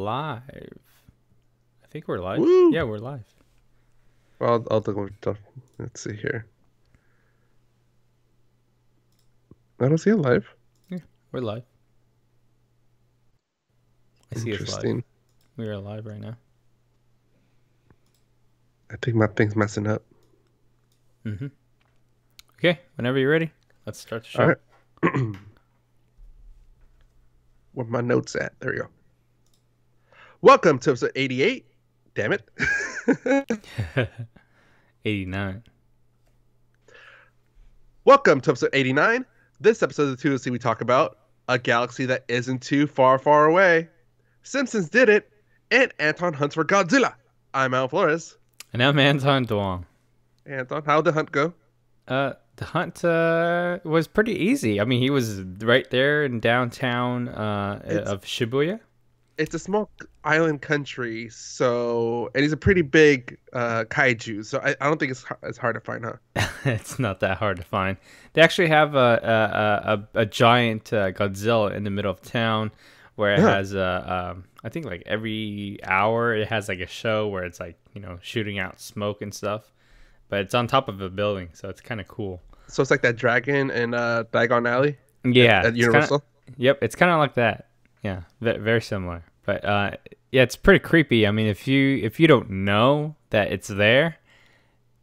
live. I think we're live. Woo! Yeah, we're live. Well, I'll go. Let's see here. I don't see it live. Yeah, we're live. I see us live. Interesting. We are live right now. I think my thing's messing up. Mm-hmm. Okay, whenever you're ready, let's start the All show. right. Where my notes at? There we go. Welcome to episode 88. Damn it. 89. Welcome to episode 89. This episode of the 2OC we talk about a galaxy that isn't too far, far away. Simpsons did it, and Anton hunts for Godzilla. I'm Al Flores. And I'm Anton Duong. Anton, how'd the hunt go? The hunt was pretty easy. I mean, he was right there in downtown of Shibuya. It's a small island country, and he's a pretty big kaiju, so I don't think it's hard to find, huh? It's not that hard to find. They actually have a giant Godzilla in the middle of town, where it has I think like every hour it has like a show where it's like shooting out smoke and stuff, but it's on top of a building, so it's kind of cool. So it's like that dragon in Diagon Alley. Yeah, at Universal. Yep, it's kind of like that. Yeah, very similar. But yeah, it's pretty creepy. I mean, if you don't know that it's there,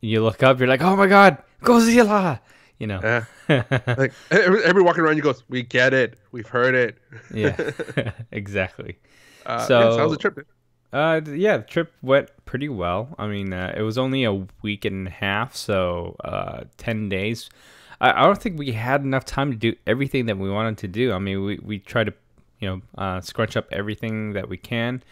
you look up, you're like, oh my god, Godzilla! Yeah. Like every walking around, you goes, we get it, we've heard it. Yeah, exactly. So how's the trip? Yeah, the trip went pretty well. I mean, it was only a week and a half, so 10 days. I don't think we had enough time to do everything that we wanted to do. I mean, we tried to scrunch up everything that we can.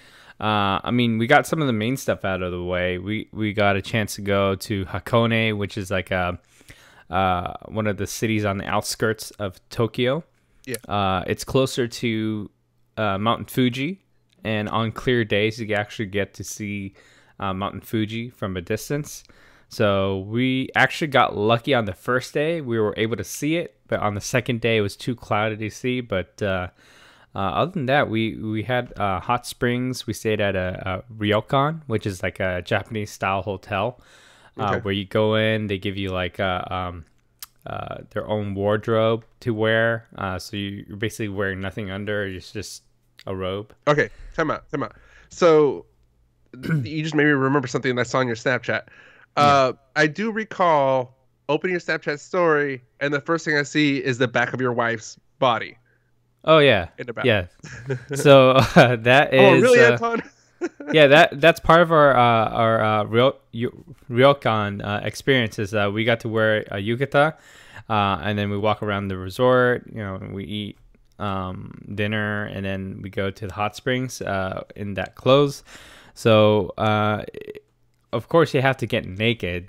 I mean, we got some of the main stuff out of the way. We got a chance to go to Hakone, which is like one of the cities on the outskirts of Tokyo. Yeah. It's closer to Mount Fuji, and on clear days you actually get to see Mount Fuji from a distance. So we actually got lucky on the first day. We were able to see it, but on the second day it was too cloudy to see. But other than that, we had hot springs. We stayed at a ryokan, which is like a Japanese style hotel, where you go in. They give you like their own wardrobe to wear. So you're basically wearing nothing under. It's just a robe. Okay, time out. So you just made me remember something that I saw on your Snapchat. I do recall opening your Snapchat story, and the first thing I see is the back of your wife's body. Oh yeah, in the back. Yeah. So that is. Oh really, Anton? Yeah, that's part of our ryokan experiences. We got to wear a yukata, and then we walk around the resort. We eat dinner, and then we go to the hot springs in that clothes. So of course you have to get naked.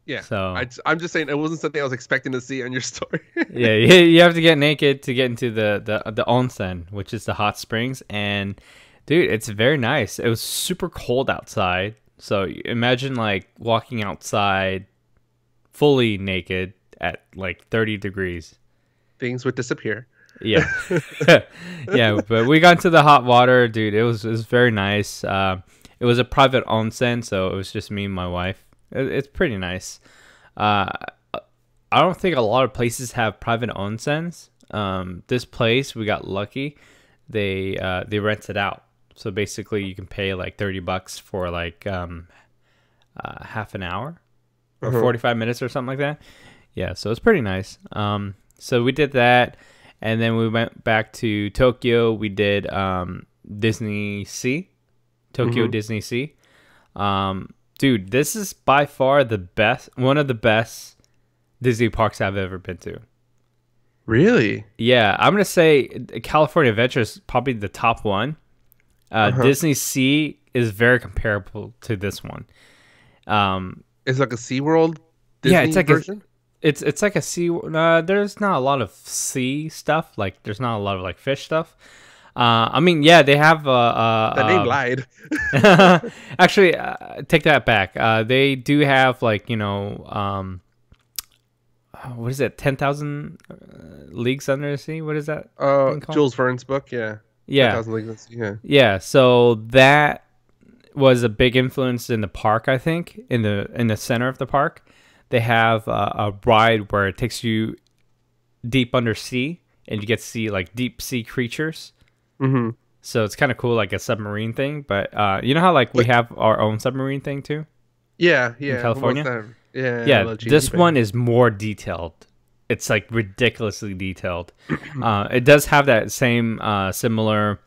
Yeah. So I'm just saying it wasn't something I was expecting to see on your story. Yeah, you have to get naked to get into the onsen, which is the hot springs. And dude, it's very nice. It was super cold outside, so imagine like walking outside fully naked at like 30 degrees. Things would disappear. Yeah. Yeah, but we got into the hot water, dude. It was very nice. It was a private onsen, so it was just me and my wife. It's pretty nice. I don't think a lot of places have private onsens. This place, we got lucky. They rent it out. So basically you can pay like $30 for like half an hour or 45 minutes or something like that. Yeah, so it's pretty nice. So we did that, and then we went back to Tokyo. We did Disney Sea. Tokyo Disney Sea. Dude, this is by far one of the best Disney parks I've ever been to. Really? Yeah, I'm going to say California Adventure is probably the top one. Disney Sea is very comparable to this one. It's like a SeaWorld Disney version? It's like a sea. There's not a lot of sea stuff. Like, there's not a lot of like fish stuff. I mean, yeah, they have. The name lied. Actually, take that back. They do have like what is it? 10,000 Leagues Under the Sea. What is that? Jules Verne's book. Yeah. Yeah, 10,000 Leagues. Yeah. yeah. So that was a big influence in the park. I think in the center of the park, they have a ride where it takes you deep under sea, and you get to see like deep sea creatures. Mm-hmm. So it's kind of cool, like a submarine thing. But you know how like we But have our own submarine thing too yeah, in yeah. What's California? that? Yeah, I Yeah, love Genie this one Bay. is more detailed. It's like ridiculously detailed. It does have that same similar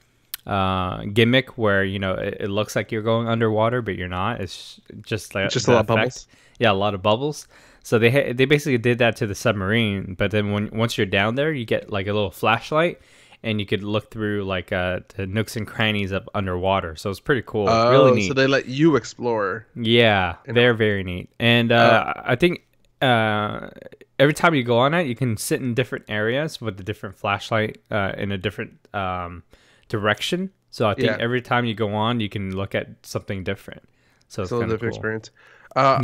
gimmick where it looks like you're going underwater, but you're not. It's just like It's just a the lot of effect. bubbles. Yeah, a lot of bubbles. So they basically did that to the submarine, but then once you're down there, you get like a little flashlight, and you could look through like the nooks and crannies up underwater. So it's pretty cool, really Oh, so neat. they let you explore. Yeah, You know. very neat. And Uh, I think every time you go on it, you can sit in different areas with a different flashlight in a different direction. So I think yeah. every time you go on, you can look at something different. So It's it's a little kind of different cool. experience.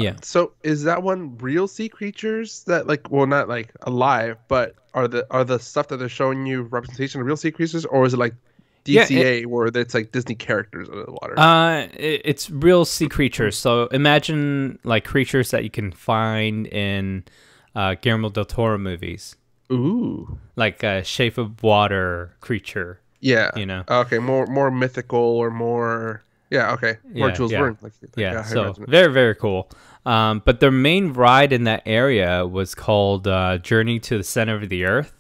Yeah. So is that one real sea creatures that like, well, not like alive, but are the stuff that they're showing you representation of real sea creatures, or is it like Yeah. DCA where it's like Disney characters under the water? It's real sea creatures. So imagine like creatures that you can find in Guillermo del Toro movies, Ooh. like a shape of water creature. Yeah. You know. Okay. More mythical or more. Yeah. Okay. More Yeah, Jules yeah. Verne. Like Yeah, I so imagine it. very cool. But their main ride in that area was called Journey to the Center of the Earth.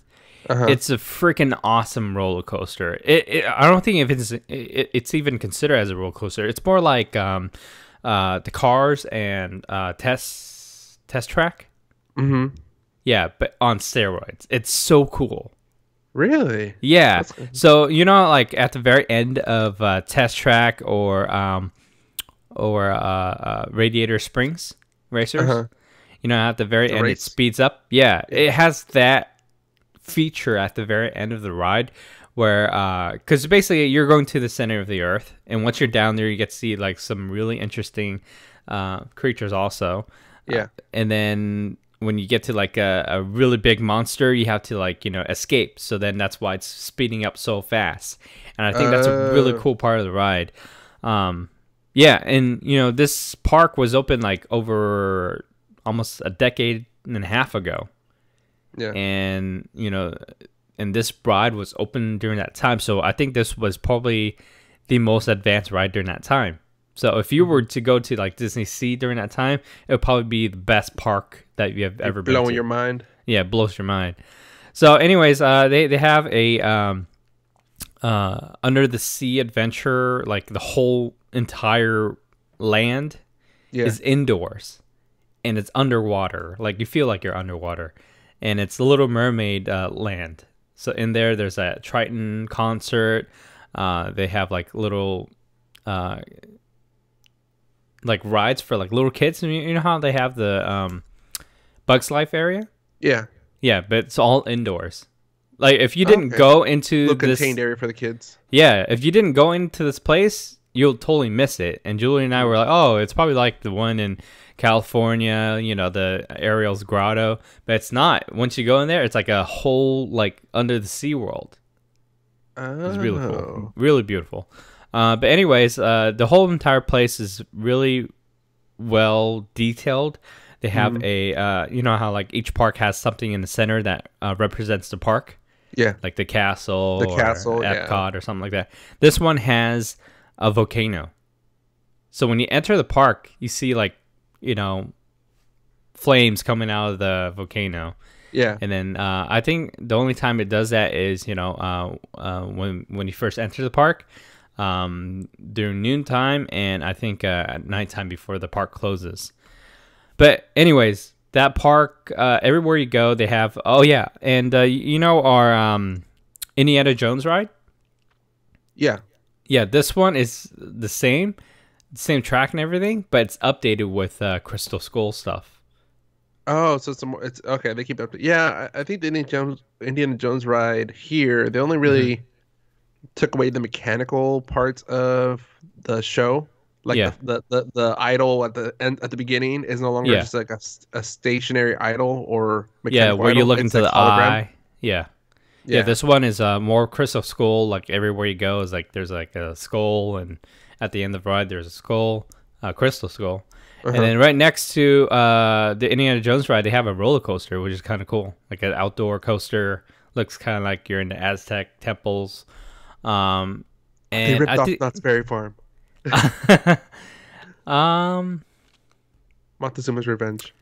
Uh-huh. It's a freaking awesome roller coaster. I don't think if it's even considered as a roller coaster. It's more like the Cars and test track. Mm-hmm. Yeah, but on steroids. It's so cool. Really? Yeah. That's good. So like at the very end of test track or Radiator Springs Racers. Uh-huh. At the very The end, it race. speeds up. Yeah, Yeah. it has that feature at the very end of the ride where, because basically you're going to the center of the earth, and once you're down there, you get to see like some really interesting creatures also. Yeah. And then when you get to like a really big monster, you have to like, escape. So then that's why it's speeding up so fast. And I think that's a really Uh. cool part of the ride. Yeah, and this park was open like over almost a decade and a half ago, Yeah. and and this ride was open during that time. So I think this was probably the most advanced ride during that time. So if you were to go to like Disney Sea during that time, it would probably be the best park that you have ever been Blowing to. your mind. Yeah, it blows your mind. So, anyways, they have a under the sea adventure, like the whole entire land Yeah. is indoors and it's underwater. Like you feel like you're underwater, and it's the Little Mermaid land. So in there's a Triton concert. They have like little like rides for like little kids. And you know how they have the Bugs Life area? Yeah. Yeah, but it's all indoors. Like if you Oh, didn't okay. go into Little this, contained area for the kids. yeah, if you didn't go into this place, you'll totally miss it. And Julie and I were like, oh, it's probably like the one in California, the Ariel's Grotto, but it's not. Once you go in there, it's like a whole like under the sea world. It's really cool, Oh. really beautiful. But anyways, the whole entire place is really well detailed. They have a, you know how like each park has something in the center that represents the park, Yeah. like the castle, The or castle, yeah. Epcot, or something like that. This one has a volcano. So when you enter the park, you see like, flames coming out of the volcano. Yeah. And then I think the only time it does that is, when you first enter the park, during noontime, and I think at nighttime before the park closes. But anyways, that park, everywhere you go, they have. Oh yeah, and our Indiana Jones ride. Yeah. Yeah, this one is the same track and everything, but it's updated with Crystal Skull stuff. Oh, so it's okay. They keep up. Yeah, I think the Indiana Jones ride here, they only really took away the mechanical parts of the show. Like Yeah. the idol at the end at the beginning is no longer Yeah. just like a stationary idol or Yeah, mechanical where you idol. look It's into like the hologram. eye. Yeah. Yeah, Yeah. this one is more Crystal Skull. Like everywhere you go is like there's like a skull, and at the end of the ride there's a skull, Crystal Skull, and Uh-huh. then right next to the Indiana Jones ride, they have a roller coaster, which is kind of cool, like an outdoor coaster. Looks kind of like you're in the Aztec temples, um, They and I ripped off think Knott's Berry Farm. um Montezuma's Revenge.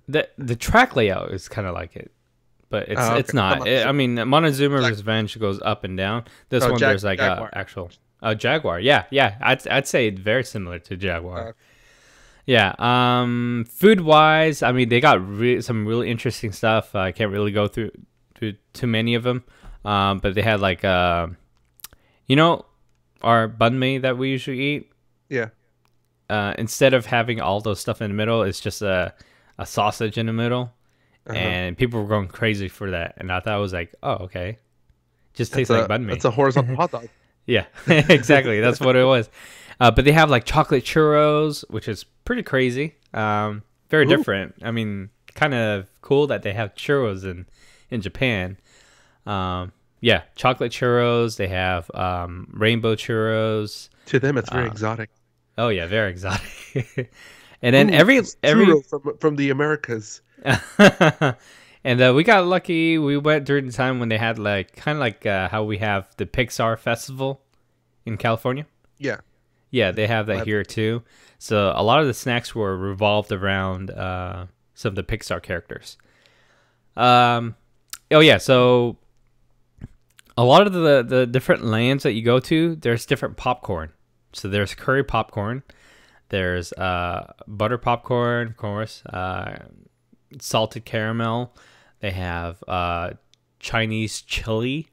the track layout is kind of like it. But it's Oh, it's okay. I'm not. not sure. I mean, Montezuma Jag- Revenge goes up and down. This oh, one there's like a Jaguar. actual Jaguar. Yeah, yeah. I'd say very similar to Jaguar. Uh, Yeah. Food wise, I mean, they got some really interesting stuff. I can't really go through too many of them. But they had like you know, our banh mi that we usually eat. yeah. Instead of having all those stuff in the middle, it's just a sausage in the middle. Uh-huh. And people were going crazy for that, and I thought it was like, oh, okay, just That's tastes like a banh mi. that's a horizontal hot dog. Yeah, exactly. That's what it was. But they have like chocolate churros, which is pretty crazy. Very Ooh. different. I mean, kind of cool that they have churros in Japan. Yeah, chocolate churros. They have rainbow churros. To them, it's very exotic. Oh yeah, very exotic. And then Ooh, every it's churro from the Americas. and we got lucky. We went during the time when they had like kind of like how we have the Pixar Festival in California. Yeah. Yeah, they have that here too. So a lot of the snacks were revolved around some of the Pixar characters. Oh yeah, so a lot of the different lands that you go to, there's different popcorn. So there's curry popcorn. There's butter popcorn, of course, salted caramel. They have Chinese chili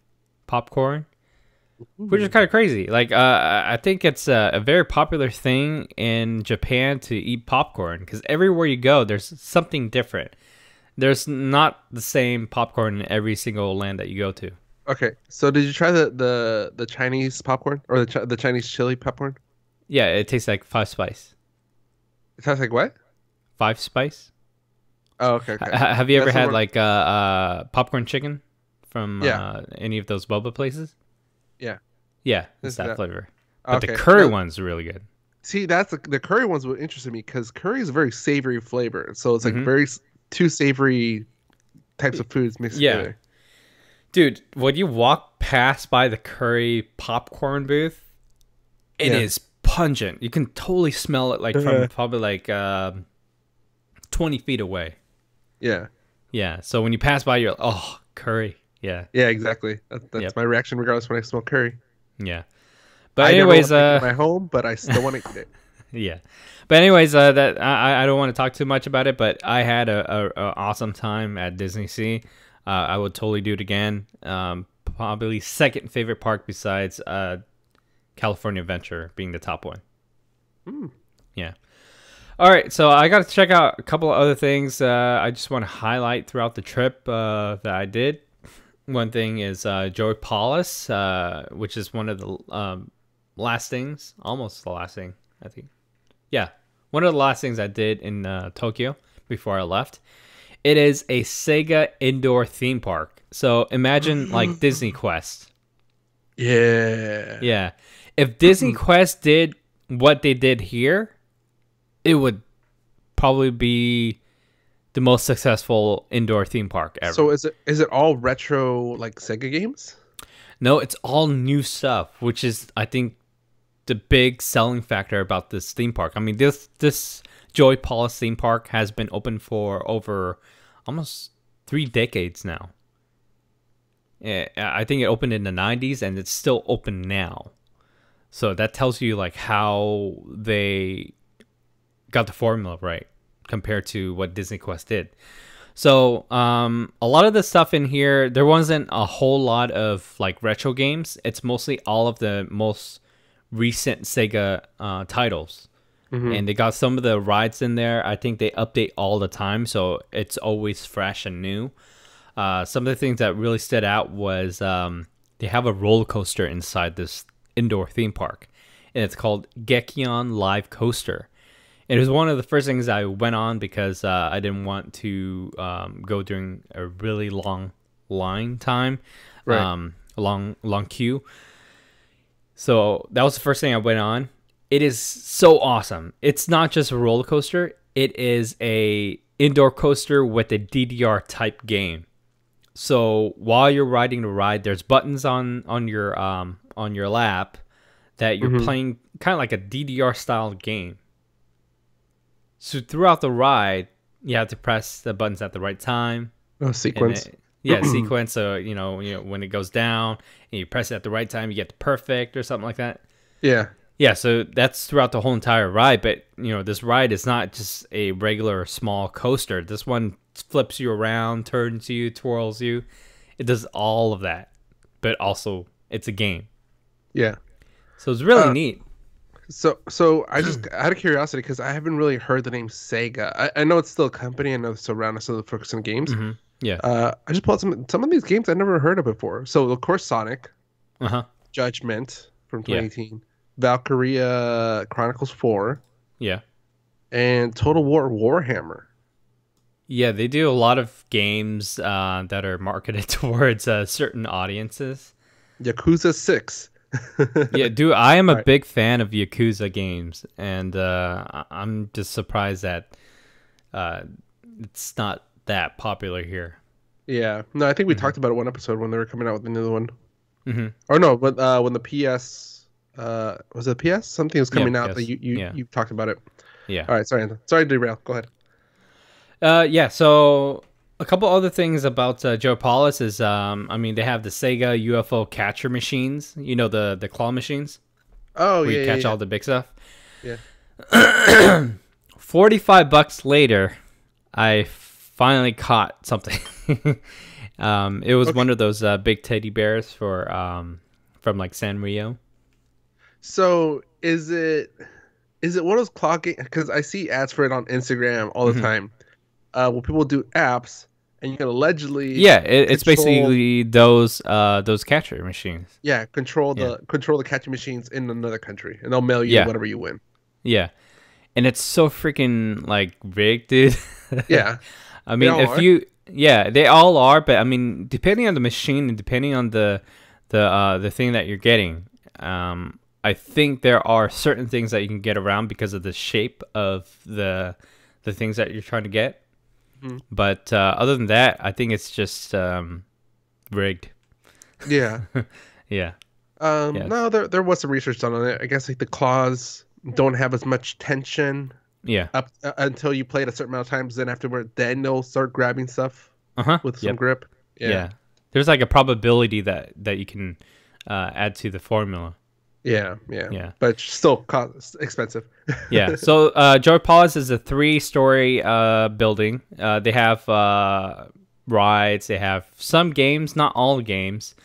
popcorn, which is kind of crazy. Like, I think it's a very popular thing in Japan to eat popcorn because everywhere you go, there's something different. There's not the same popcorn in every single land that you go to. Okay, so did you try the Chinese popcorn or the Chinese chili popcorn? Yeah, it tastes like five spice. It tastes like what? Five spice? Oh, okay, okay. Have you ever That's the had one- like popcorn chicken from Yeah. any of those boba places? Yeah. Yeah, it's Is that that- flavor. But the Okay. curry No, one's really good. see, that's the curry ones what interested me because curry is a very savory flavor. So it's like Mhm. very two savory types of foods mixed Yeah. together. Dude, when you walk past by the curry popcorn booth, it is Yeah. pungent. You can totally smell it like from probably like 20 feet away. Yeah. Yeah, so when you pass by, you're like, oh, curry. Yeah, Yeah, exactly. That's Yep. my reaction regardless when I smell curry. yeah. But I anyways, never want to make it in my home, but I still want to eat it. yeah. But anyways, that I don't want to talk too much about it, but I had a awesome time at Disney Sea. I would totally do it again. Probably second favorite park besides California Adventure being the top one. Hmm. Yeah. All right, so I got to check out a couple of other things I just want to highlight throughout the trip that I did. One thing is Joy Palace, which is one of the last things, almost the last thing, I think. Yeah, one of the last things I did in Tokyo before I left. It is a Sega indoor theme park. So imagine like Disney Quest. Yeah. Yeah. If Disney Quest did what they did here, it would probably be the most successful indoor theme park ever. So is it all retro like Sega games? No, it's all new stuff, which is I think the big selling factor about this theme park. I mean, this Joy Palace theme park has been open for over almost 3 decades now. Yeah, I think it opened in the 90s and it's still open now. So that tells you like how they got the formula right compared to what Disney Quest did. So a lot of the stuff in here, there wasn't a whole lot of like retro games. It's mostly all of the most recent Sega titles. And they got some of the rides in there. I think they update all the time, so it's always fresh and new. Some of the things that really stood out was they have a roller coaster inside this indoor theme park, and it's called Gekion Live Coaster. It was one of the first things I went on because I didn't want to go during a really long line time, Right. long queue. So that was the first thing I went on. It is so awesome. It's not just a roller coaster. It is a indoor coaster with a DDR type game. So while you're riding the ride, there's buttons on your lap that you're Mm-hmm. playing kind of like a DDR style game. So throughout the ride, you have to press the buttons at the right time, Oh, and sequence. sequence. So when it goes down and you press it at the right time, you get the perfect or something like that. Yeah. Yeah, so that's throughout the whole entire ride. But this ride is not just a regular small coaster. This one flips you around, turns you, twirls you. It does all of that, but also it's a game. Yeah. So it's really Uh, neat. so I just out of curiosity because I haven't really heard the name Sega. I know it's still a company. I know it's around. It's still focused on games. Yeah. I just pulled some of these games I never heard of before. So of course Sonic, Uh huh. Judgment from Yeah. 2018, Valkyria Chronicles 4, Yeah. and Total War Warhammer. Yeah, they do a lot of games that are marketed towards certain audiences. Yakuza 6. Yeah, dude, I am a Right. big fan of Yakuza games, and I'm just surprised that uh, it's not that popular here. Yeah. No, I think we Hmm. talked about it one episode when they were coming out with another one. Hmm. Or no, but when the PS was it PS? Something was Yeah, coming out that yes, yeah, you talked about it. yeah. All right, sorry. Sorry to derail. Go ahead. Yeah, so a couple other things about Joe Paulus is, I mean, they have the Sega UFO catcher machines, the claw machines Oh, where you yeah, catch yeah, all the big stuff. yeah. 45 bucks later, I finally caught something. It was Okay. one of those big teddy bears from like Sanrio. So is it one of those clock games? Because I see ads for it on Instagram all the Hmm. time. Where people do apps and you can allegedly Yeah, it's control, basically those catcher machines. yeah, control Yeah, the catching machines in another country, and they'll mail you yeah, whatever you win. yeah, and it's so freaking like rigged, dude. Yeah, I they mean, all if are. you, yeah, they all are, but I mean, depending on the machine and depending on the thing that you're getting, I think there are certain things that you can get around because of the shape of the things that you're trying to get. Mhm. But other than that, I think it's just rigged. Yeah. Yeah. Yes. No, there was some research done on it. I guess like the claws don't have as much tension Yeah. up until you play it a certain amount of times. Then afterward, then they'll start grabbing stuff Uh huh. with some Yep. grip. Yeah, Yeah. There's like a probability that you can add to the formula. yeah, yeah. Yeah. But it's still expensive. Yeah. So George Palace is a 3-story building. They have rides. They have some games, not all games.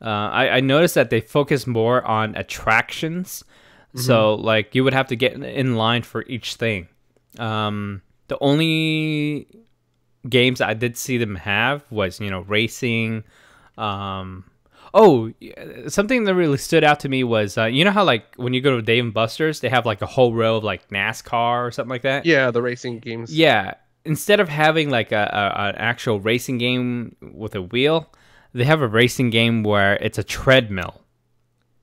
I noticed that they focus more on attractions. Hmm. So like you would have to get in line for each thing. The only games I did see them have was racing. Um, something that really stood out to me was how like when you go to Dave and Buster's, they have like a whole row of like NASCAR or something like that. Yeah, the racing games. Yeah, instead of having like an actual racing game with a wheel, they have a racing game where it's a treadmill.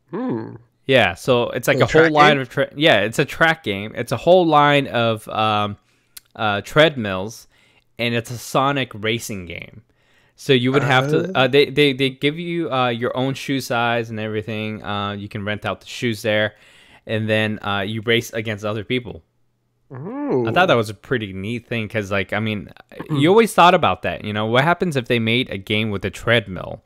Hmm. Yeah, so it's like The a whole track line game. of yeah, it's a track game. It's a whole line of treadmills, and it's a Sonic racing game. So you would have to. Uh, They give you your own shoe size and everything. You can rent out the shoes there, and then you race against other people. I thought that ooh. was a pretty neat thing because, like, I mean, you always thought about that. What happens if they made a game with a treadmill,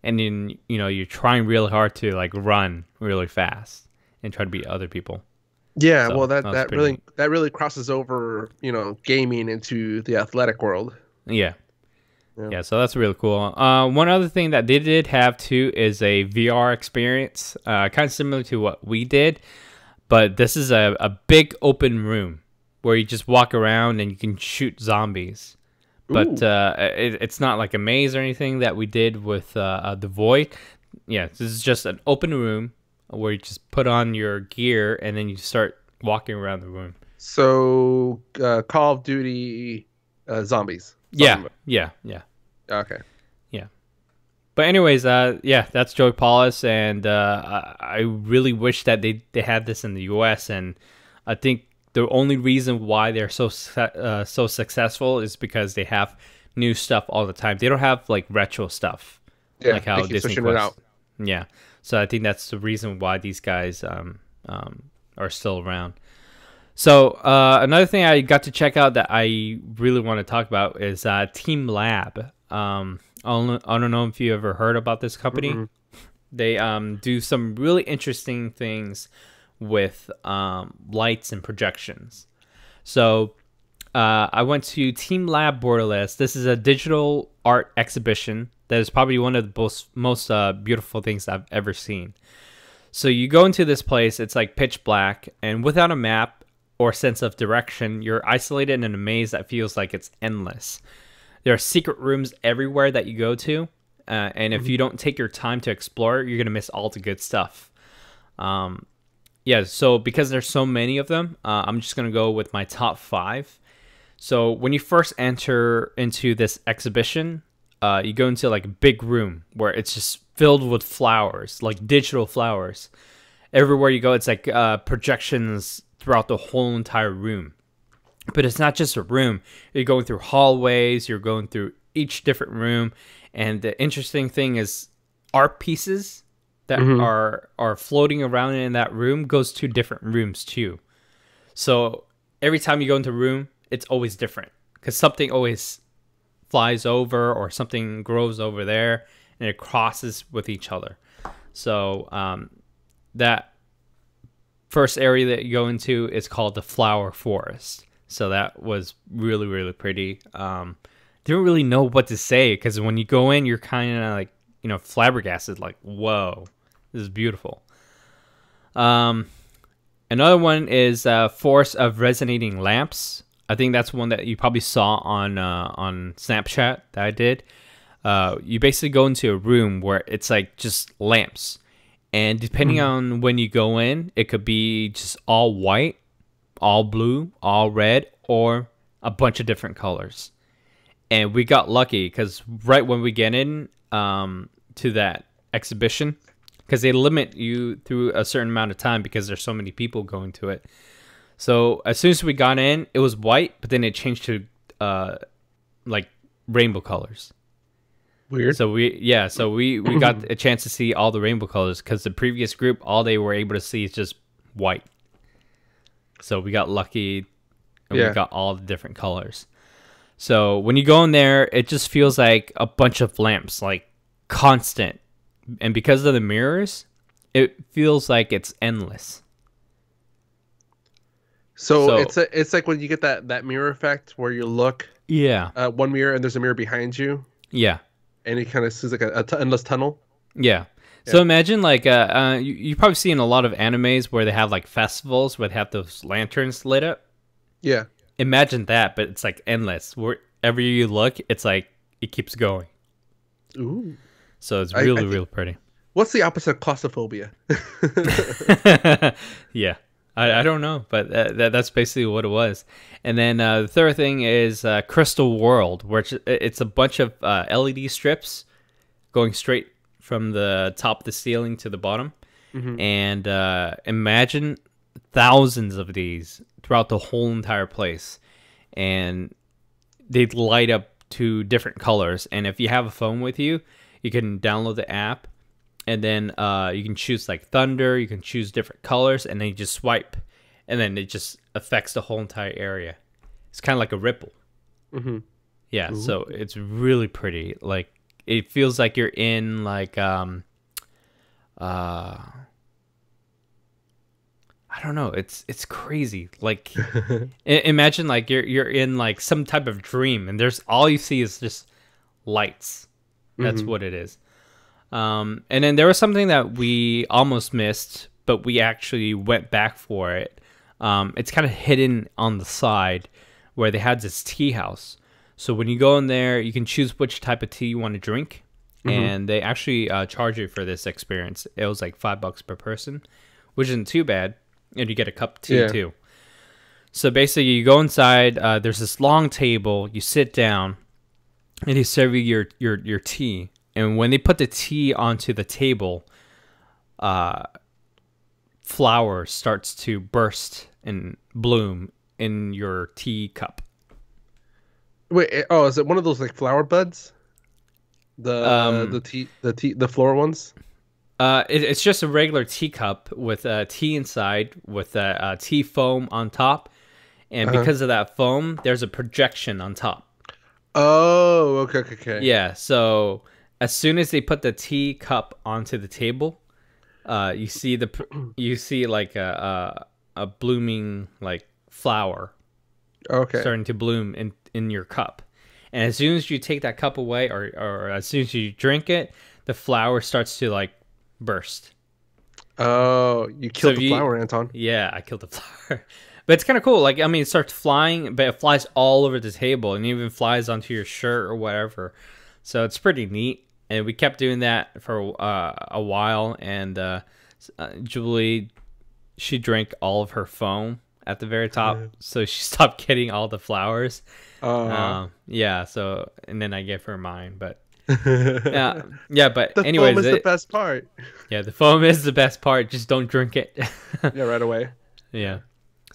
and then you're trying really hard to like run really fast and try to beat other people. Yeah, well, So that that was that pretty really neat. that really crosses over, gaming into the athletic world. Yeah. Yeah. Yeah, so that's really cool. One other thing that they did have too is a VR experience, kind of similar to what we did, but this is a big open room where you just walk around and you can shoot zombies. But Ooh. it's not like a maze or anything that we did with the Void. Yeah, this is just an open room where you just put on your gear and then you start walking around the room. So, Call of Duty, zombies. Zombie Yeah, mode. yeah, yeah, Okay. yeah. But anyways, yeah, that's Joey Paulus, and I really wish that they had this in the U.S. And I think the only reason why they're so successful is because they have new stuff all the time. They don't have like retro stuff, Yeah, like how they keep Disney switching Quest. it out. Yeah, so I think that's the reason why these guys are still around. So another thing I got to check out that I really want to talk about is Team Lab. I don't know if you ever heard about this company. Mm-mm. They do some really interesting things with lights and projections. So I went to Team Lab Borderless. This is a digital art exhibition that is probably one of the most beautiful things I've ever seen. So you go into this place, it's like pitch black, and without a map or sense of direction, you're isolated in a maze that feels like it's endless. There are secret rooms everywhere that you go to, and if you don't take your time to explore, you're going to miss all the good stuff. Yeah, so because there's so many of them, I'm just going to go with my top 5. So when you first enter into this exhibition, you go into like a big room where it's just filled with flowers, like digital flowers. Everywhere you go, it's like projections throughout the whole entire room. But it's not just a room. You're going through hallways, you're going through each different room, and the interesting thing is art pieces that are floating around in that room goes to different rooms too. So every time you go into a room, it's always different because something always flies over or something grows over there and it crosses with each other. So that first area that you go into is called the Flower Forest. So that was really, really pretty. Didn't really know what to say because when you go in, you're kind of like, flabbergasted, like, whoa, this is beautiful. Another one is Forest of Resonating Lamps. I think that's one that you probably saw on Snapchat that I did. You basically go into a room where it's like just lamps. And depending on when you go in, it could be just all white, all blue, all red, or a bunch of different colors. And we got lucky because right when we get in to that exhibition, because they limit you through a certain amount of time because there's so many people going to it. So as soon as we got in, it was white, but then it changed to like rainbow colors. Weird. So we got a chance to see all the rainbow colors because the previous group, all they were able to see is just white. So we got lucky and we got all the different colors. So when you go in there, it just feels like a bunch of lamps, like constant. And because of the mirrors, it feels like it's endless. So it's like when you get that mirror effect where you look one mirror and there's a mirror behind you. Yeah. And it kind of seems like an endless tunnel. Yeah. So imagine like you probably see in a lot of animes where they have like festivals where they have those lanterns lit up. Yeah. Imagine that, but it's like endless. Wherever you look, it's like it keeps going. Ooh. So it's really, really pretty. What's the opposite of claustrophobia? Yeah. I don't know, but that's basically what it was. And then the third thing is Crystal World, where it's a bunch of LED strips going straight from the top of the ceiling to the bottom. And imagine thousands of these throughout the whole entire place. And they light up to different colors. And if you have a phone with you, you can download the app. And then you can choose like thunder, you can choose different colors, and then you just swipe. And then it just affects the whole entire area. It's kind of like a ripple. Yeah, so it's really pretty. Like, it feels like you're in like, I don't know. It's crazy. Like, imagine like you're in like some type of dream, and there's all you see is just lights. That's what it is. And then there was something that we almost missed, but we actually went back for it. It's kind of hidden on the side where they had this tea house. So when you go in there, you can choose which type of tea you want to drink. And they actually charge you for this experience. It was like $5 per person, which isn't too bad. And you get a cup of tea too. So basically you go inside, there's this long table, you sit down, and they serve you your tea. And when they put the tea onto the table, flower starts to burst and bloom in your tea cup. Wait, is it one of those like flower buds? The floor ones? It's just a regular teacup with tea inside, with tea foam on top, and because of that foam, there's a projection on top. Oh, okay. Yeah, so as soon as they put the tea cup onto the table, you see like a blooming like flower, Okay. starting to bloom in your cup, and as soon as you take that cup away, or as soon as you drink it, the flower starts to like burst. Oh, you killed the flower, Anton. Yeah, I killed the flower. But it's kind of cool. Like, I mean, it starts flying, but it flies all over the table and even flies onto your shirt or whatever. So it's pretty neat. And we kept doing that for a while. And Julie, she drank all of her foam at the very top. So she stopped getting all the flowers. Yeah, so, and then I gave her mine. But yeah, but the anyways, foam is the best part. Yeah, the foam is the best part. Just don't drink it. Yeah, right away. Yeah.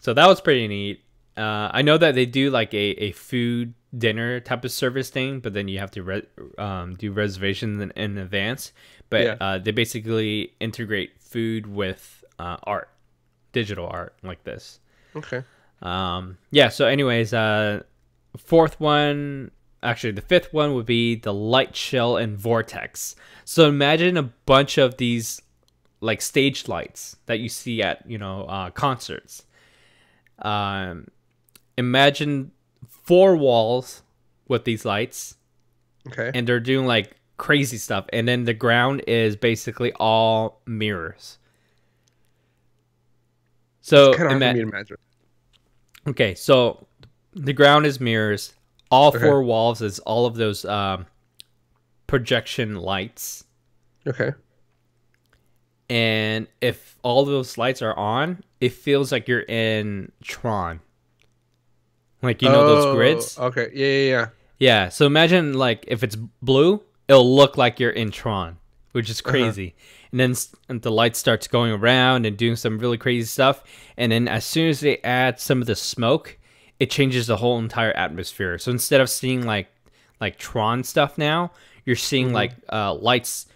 So that was pretty neat. I know that they do like a food dinner type of service thing, but then you have to do reservations in advance. But they basically integrate food with art, digital art like this. Okay. Yeah. So anyways, fourth one, actually the fifth one would be the light shell and vortex. So imagine a bunch of these like stage lights that you see at, concerts. Imagine 4 walls with these lights. Okay. And they're doing like crazy stuff. And then the ground is basically all mirrors. So it's kind of hard for me to imagine. Okay, so the ground is mirrors. All 4 walls is all of those projection lights. Okay. And if all those lights are on, it feels like you're in Tron. Like, those grids? Okay. Yeah. Yeah, so imagine, like, if it's blue, it'll look like you're in Tron, which is crazy. And then the light starts going around and doing some really crazy stuff. And then as soon as they add some of the smoke, it changes the whole entire atmosphere. So instead of seeing, like Tron stuff now, you're seeing, like, lights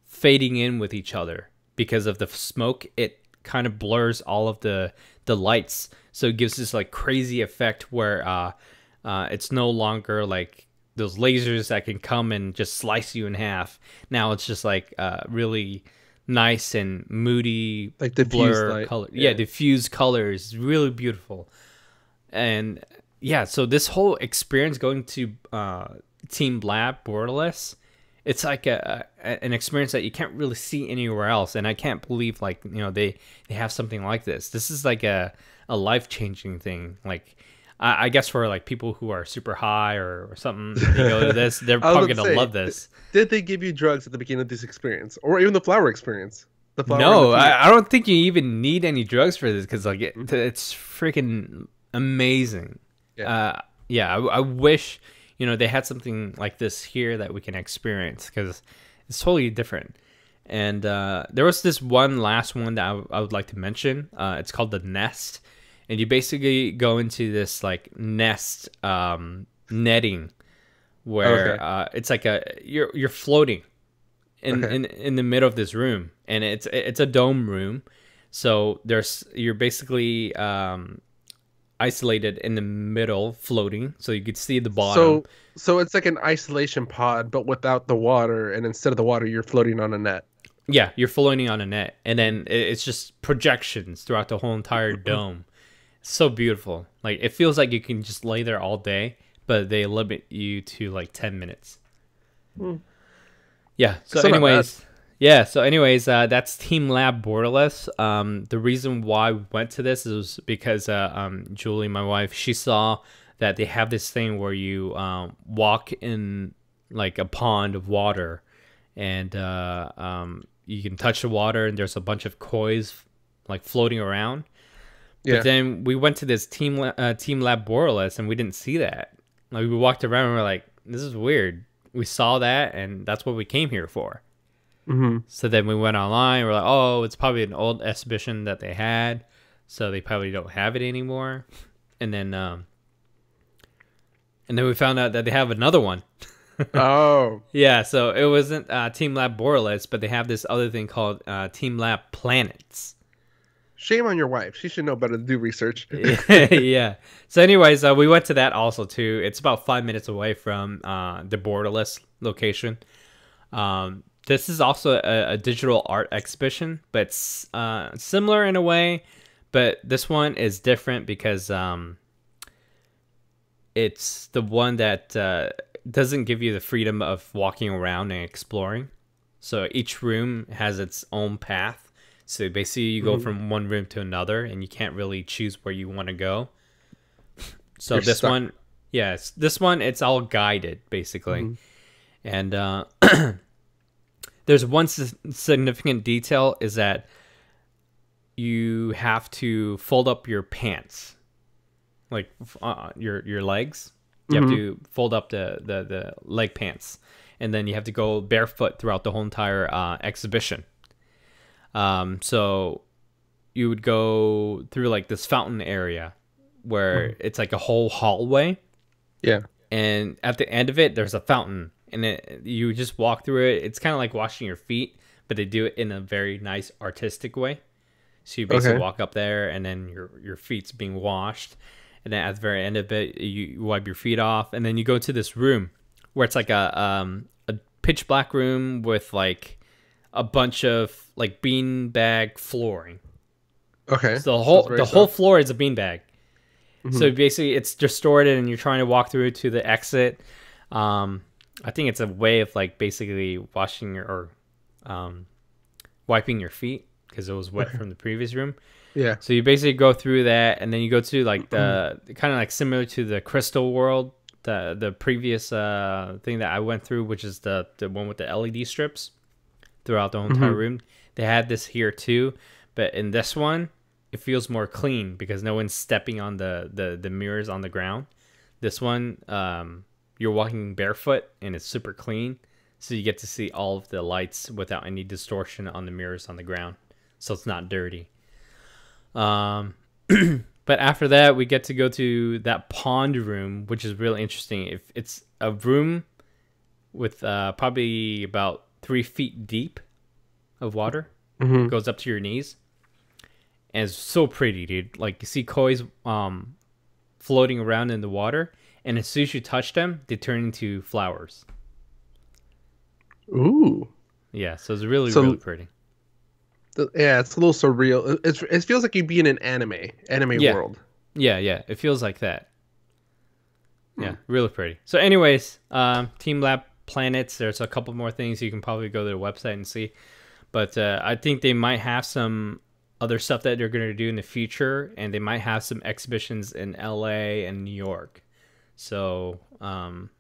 fading in with each other. Because of the smoke, it kind of blurs all of the lights. So it gives this, like, crazy effect where it's no longer, like, those lasers that can come and just slice you in half. Now it's just, like, really nice and moody, like diffused color. Yeah, diffused colors. Really beautiful. And, yeah, so this whole experience going to Team Lab Borderless, it's like an experience that you can't really see anywhere else, and I can't believe they have something like this. This is like a life-changing thing. Like I guess for like people who are super high or something, they go to this, they're probably gonna love this. Did they give you drugs at the beginning of this experience, or even the flower experience? No, I don't think you even need any drugs for this because it's freaking amazing. Yeah, I wish. They had something like this here that we can experience because it's totally different. And there was this last one that I would like to mention. It's called the Nest. And you basically go into this like nest netting where it's like you're floating in the middle of this room. And it's a dome room. So you're basically isolated in the middle, floating, so you could see the bottom. So it's like an isolation pod, but without the water, and instead of the water, you're floating on a net. Yeah, you're floating on a net, and then it's just projections throughout the whole entire dome. It's so beautiful. Like, it feels like you can just lay there all day, but they limit you to like 10 minutes. Yeah. So anyways, that's Team Lab Borderless. The reason why we went to this is because Julie, my wife, she saw that they have this thing where you walk in like a pond of water, and you can touch the water, and there's a bunch of kois like floating around. Yeah. But then we went to this Team Lab Borderless, and we didn't see that. Like, we walked around and we're like, this is weird. we saw that, and that's what we came here for. Mm-hmm. So then we went online. We're like, oh, it's probably an old exhibition that they had, so they probably don't have it anymore. And then we found out that they have another one. Oh, Yeah, so it wasn't Team Lab Borealis, but they have this other thing called Team Lab Planets. shame on your wife. She should know better to do research. Yeah. So, anyways, we went to that also too. It's about 5 minutes away from the Borealis location. This is also a digital art exhibition, but it's similar in a way. But this one is different because it's the one that doesn't give you the freedom of walking around and exploring. So each room has its own path. So basically you go from one room to another and you can't really choose where you want to go. So You're this stuck. one, yes, this one, it's all guided basically. And there's one significant detail is that you have to fold up your pants, like your legs. You have to fold up the leg pants, and then you have to go barefoot throughout the whole entire exhibition. So you would go through like this fountain area where it's like a whole hallway, Yeah. and at the end of it, there's a fountain, and you just walk through it. It's kind of like washing your feet, but they do it in a very nice artistic way. So you basically walk up there, and then your feet's being washed. And then at the very end of it, you wipe your feet off, and then you go to this room where it's like a pitch black room with like a bunch of like beanbag flooring. Okay. So the whole floor is a beanbag. So basically, it's distorted, and you're trying to walk through to the exit. I think it's a way of like basically washing wiping your feet because it was wet from the previous room. Yeah. So you basically go through that, and then you go to like the kind of like similar to the Crystal World, the previous thing that I went through, which is the one with the LED strips throughout the whole entire room. They had this here too, but in this one, it feels more clean because no one's stepping on the mirrors on the ground. This one, you're walking barefoot, and it's super clean, so you get to see all of the lights without any distortion on the mirrors on the ground, so it's not dirty. But after that, we get to go to that pond room, which is really interesting. If it's a room with probably about 3 feet deep of water, it goes up to your knees, and it's so pretty, dude. Like you see koi's floating around in the water, and as soon as you touch them, they turn into flowers. Ooh. Yeah, so it's really pretty. Yeah, it's a little surreal. It feels like you'd be in an anime world. Yeah, it feels like that. Yeah, really pretty. So anyways, Team Lab Planets, there's a couple more things you can probably go to their website and see. But I think they might have some other stuff that they're going to do in the future, and they might have some exhibitions in LA and New York. So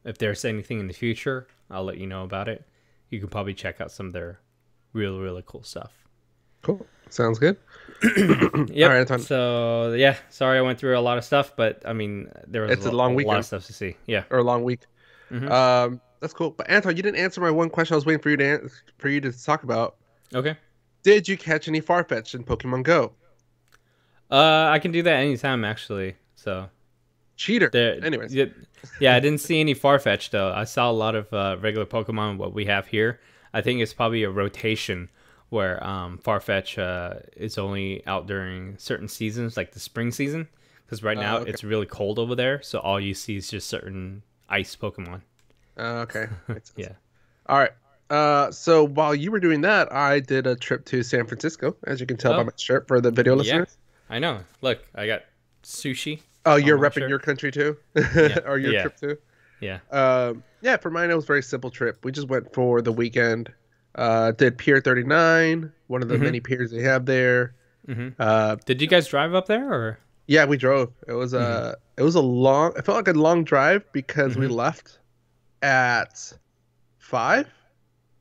if there's anything in the future, I'll let you know about it. You can probably check out some of their really cool stuff. Cool. Sounds good. Yep. All right, Anton. So yeah, sorry I went through a lot of stuff, but I mean there was a long lot weekend. of stuff to see. Yeah. Or a long week. That's cool. But Anton, you didn't answer my one question I was waiting for you to talk about. Okay. Did you catch any Farfetch in Pokemon Go? I can do that anytime actually. So Cheater. Anyways. Yeah, I didn't see any Farfetch though. I saw a lot of regular Pokemon what we have here. I think it's probably a rotation where Farfetch is only out during certain seasons, like the spring season, because right now it's really cold over there, so all you see is just certain ice Pokemon. Okay. Yeah. All right. So while you were doing that, I did a trip to San Francisco, as you can tell by my shirt for the video listeners. I know. Look, I got sushi. Oh, you're repping your country too? Yeah. Or your trip too? Yeah. Yeah, for mine, it was a very simple trip. We just went for the weekend. Did Pier 39, one of the many piers they have there. Did you guys drive up there or? Yeah, we drove. It was a long. It felt like a long drive because we left at 5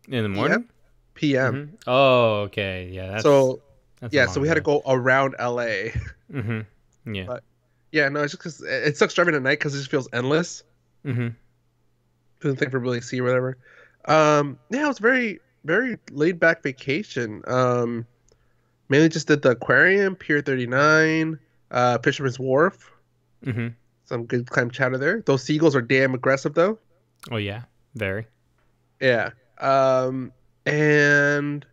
in the morning. PM. Oh, okay. Yeah. So that's we had to go around LA. Yeah. But yeah, no, it's just because it sucks driving at night because it just feels endless. Didn't think for really see or whatever. Yeah, it was very laid back vacation. Mainly just did the aquarium, Pier 39, Fisherman's Wharf. Mm-hmm. Some good clam chowder there. Those seagulls are damn aggressive though. Oh yeah, very. Yeah. And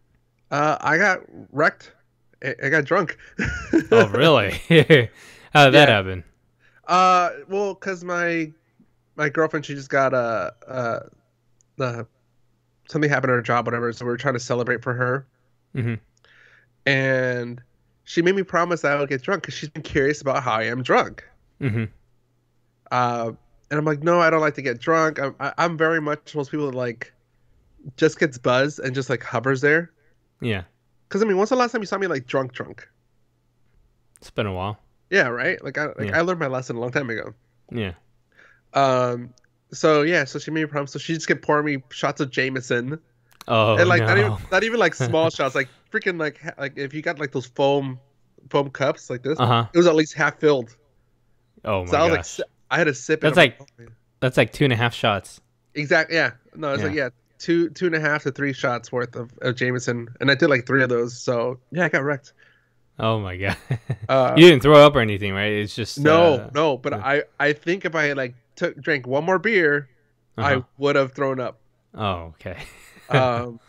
I got wrecked. I got drunk. Oh really? How did that Yeah. happen? Well, cause my girlfriend, she just got uh something happened at her job, whatever. So we were trying to celebrate for her, Mm-hmm. and she made me promise that I would get drunk because she's been curious about how I am drunk. Mm-hmm. Uh, and I'm like, no, I don't like to get drunk. I'm very much most people that like just gets buzzed and just like hovers there. Yeah, Because I mean, when's the last time you saw me like drunk, drunk? it's been a while. Yeah, right. Like Yeah, I learned my lesson a long time ago. yeah. Um, so yeah, so she made me promise. So she just kept pouring me shots of Jameson, and Oh like no. not even like small shots, like freaking like if you got like those foam cups like this, Uh-huh. it was at least half filled. Oh So my I was like, gosh. I had to sip it. That's I'm like, like oh, man. that's like 2.5 shots. Exactly. Yeah. No, it's like Yeah. yeah, two and a half to three shots worth of Jameson, and I did like three of those. So yeah, I got wrecked. Oh my god. Uh, You didn't throw up or anything, right? It's just no, but uh I think if I had like drank one more beer, I huh. would have thrown up. Oh, okay. Um,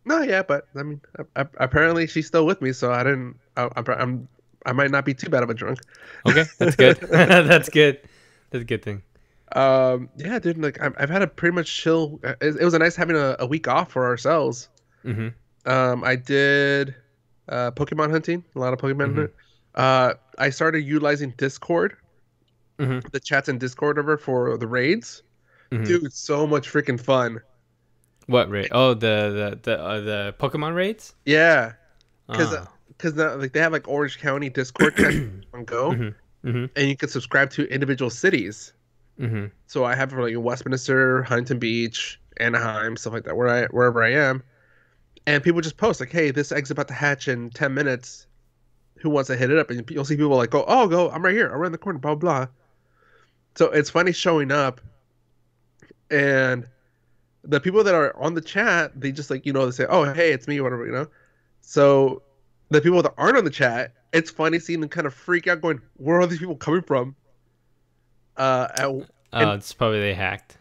no, yeah, but I mean, apparently she's still with me, so I didn't. I might not be too bad of a drunk. Okay, that's good. That's good. That's a good thing. Yeah, dude, like I've had a pretty much chill. It was a nice having a week off for ourselves. Mm-hmm. I did Pokemon hunting, a lot of Pokemon Mm-hmm. hunting. I started utilizing Discord, Mm-hmm. the chats in Discord over for the raids. Mm-hmm. Dude, so much freaking fun. What raid? Oh, the Pokemon raids? Yeah, because Ah. like they have like Orange County Discord chat on Go, Mm-hmm. Mm-hmm. and you can subscribe to individual cities. Mm-hmm. So I have for like Westminster, Huntington Beach, Anaheim, stuff like that, wherever I am. And people just post like, "Hey, this egg's about to hatch in 10 minutes. Who wants to hit it up?" And you'll see people like, "Go, oh, go! I'm right here, around the corner." Blah blah. So it's funny showing up, and the people that are on the chat, they just like they say, "Oh, hey, it's me," whatever, So the people that aren't on the chat, it's funny seeing them kind of freak out, going, "Where are these people coming from?" Oh, And it's probably they hacked.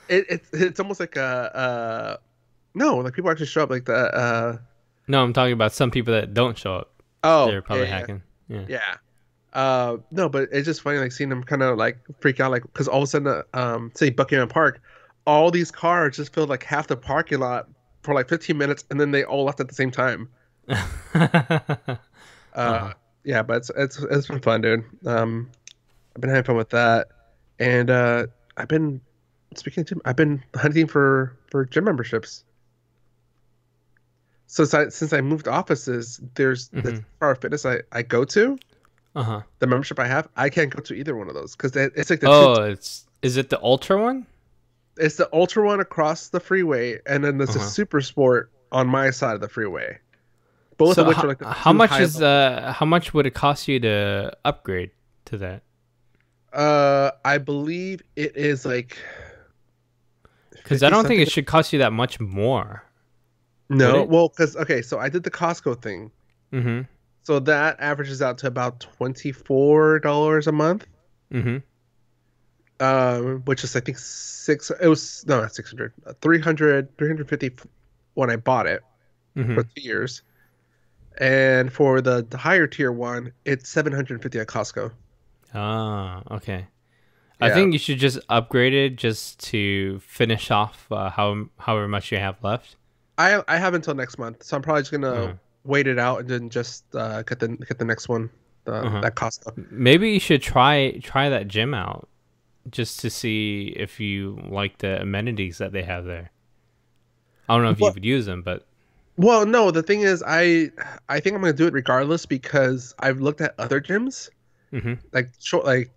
it's almost like no, like people actually show up like the No, I'm talking about some people that don't show up. oh They're yeah probably yeah hacking. Yeah. yeah. No, but it's just funny like seeing them kind of like freak out, like because all of a sudden say Buckingham Park, all these cars just filled like half the parking lot for like 15 minutes, and then they all left at the same time. Uh-huh. Yeah, but it's been fun, dude. I've been having fun with that, and I've been speaking of gym, I've been hunting for gym memberships. So since I moved offices, there's the Mm-hmm. Power Fitness I go to, Uh-huh. the membership I have, I can't go to either one of those because it's like the two. Oh, is it the Ultra one? It's the Ultra one across the freeway, and then there's a Uh-huh. Super Sport on my side of the freeway. Both So of which are like the how two much high is level. how much would it cost you to upgrade to that? I believe it is like Because I 50 don't think something. it should cost you that much more, would No, it? well, because okay, so I did the Costco thing, Mm-hmm. so that averages out to about $24 a month. Mm-hmm. Which is I think six. It was no, not 600, 350 when I bought it Mm-hmm. for 2 years, and for the higher tier one, it's 750 at Costco. Ah, okay. I Yeah, think you should just upgrade it just to finish off however much you have left. I have until next month, so I'm probably just gonna Uh-huh. wait it out and then just get the next one, Uh-huh. at Costco. Maybe you should try that gym out just to see if you like the amenities that they have there. I don't know if you Well, would use them, but well, no, the thing is, I think I'm gonna do it regardless because I've looked at other gyms mm-hmm. like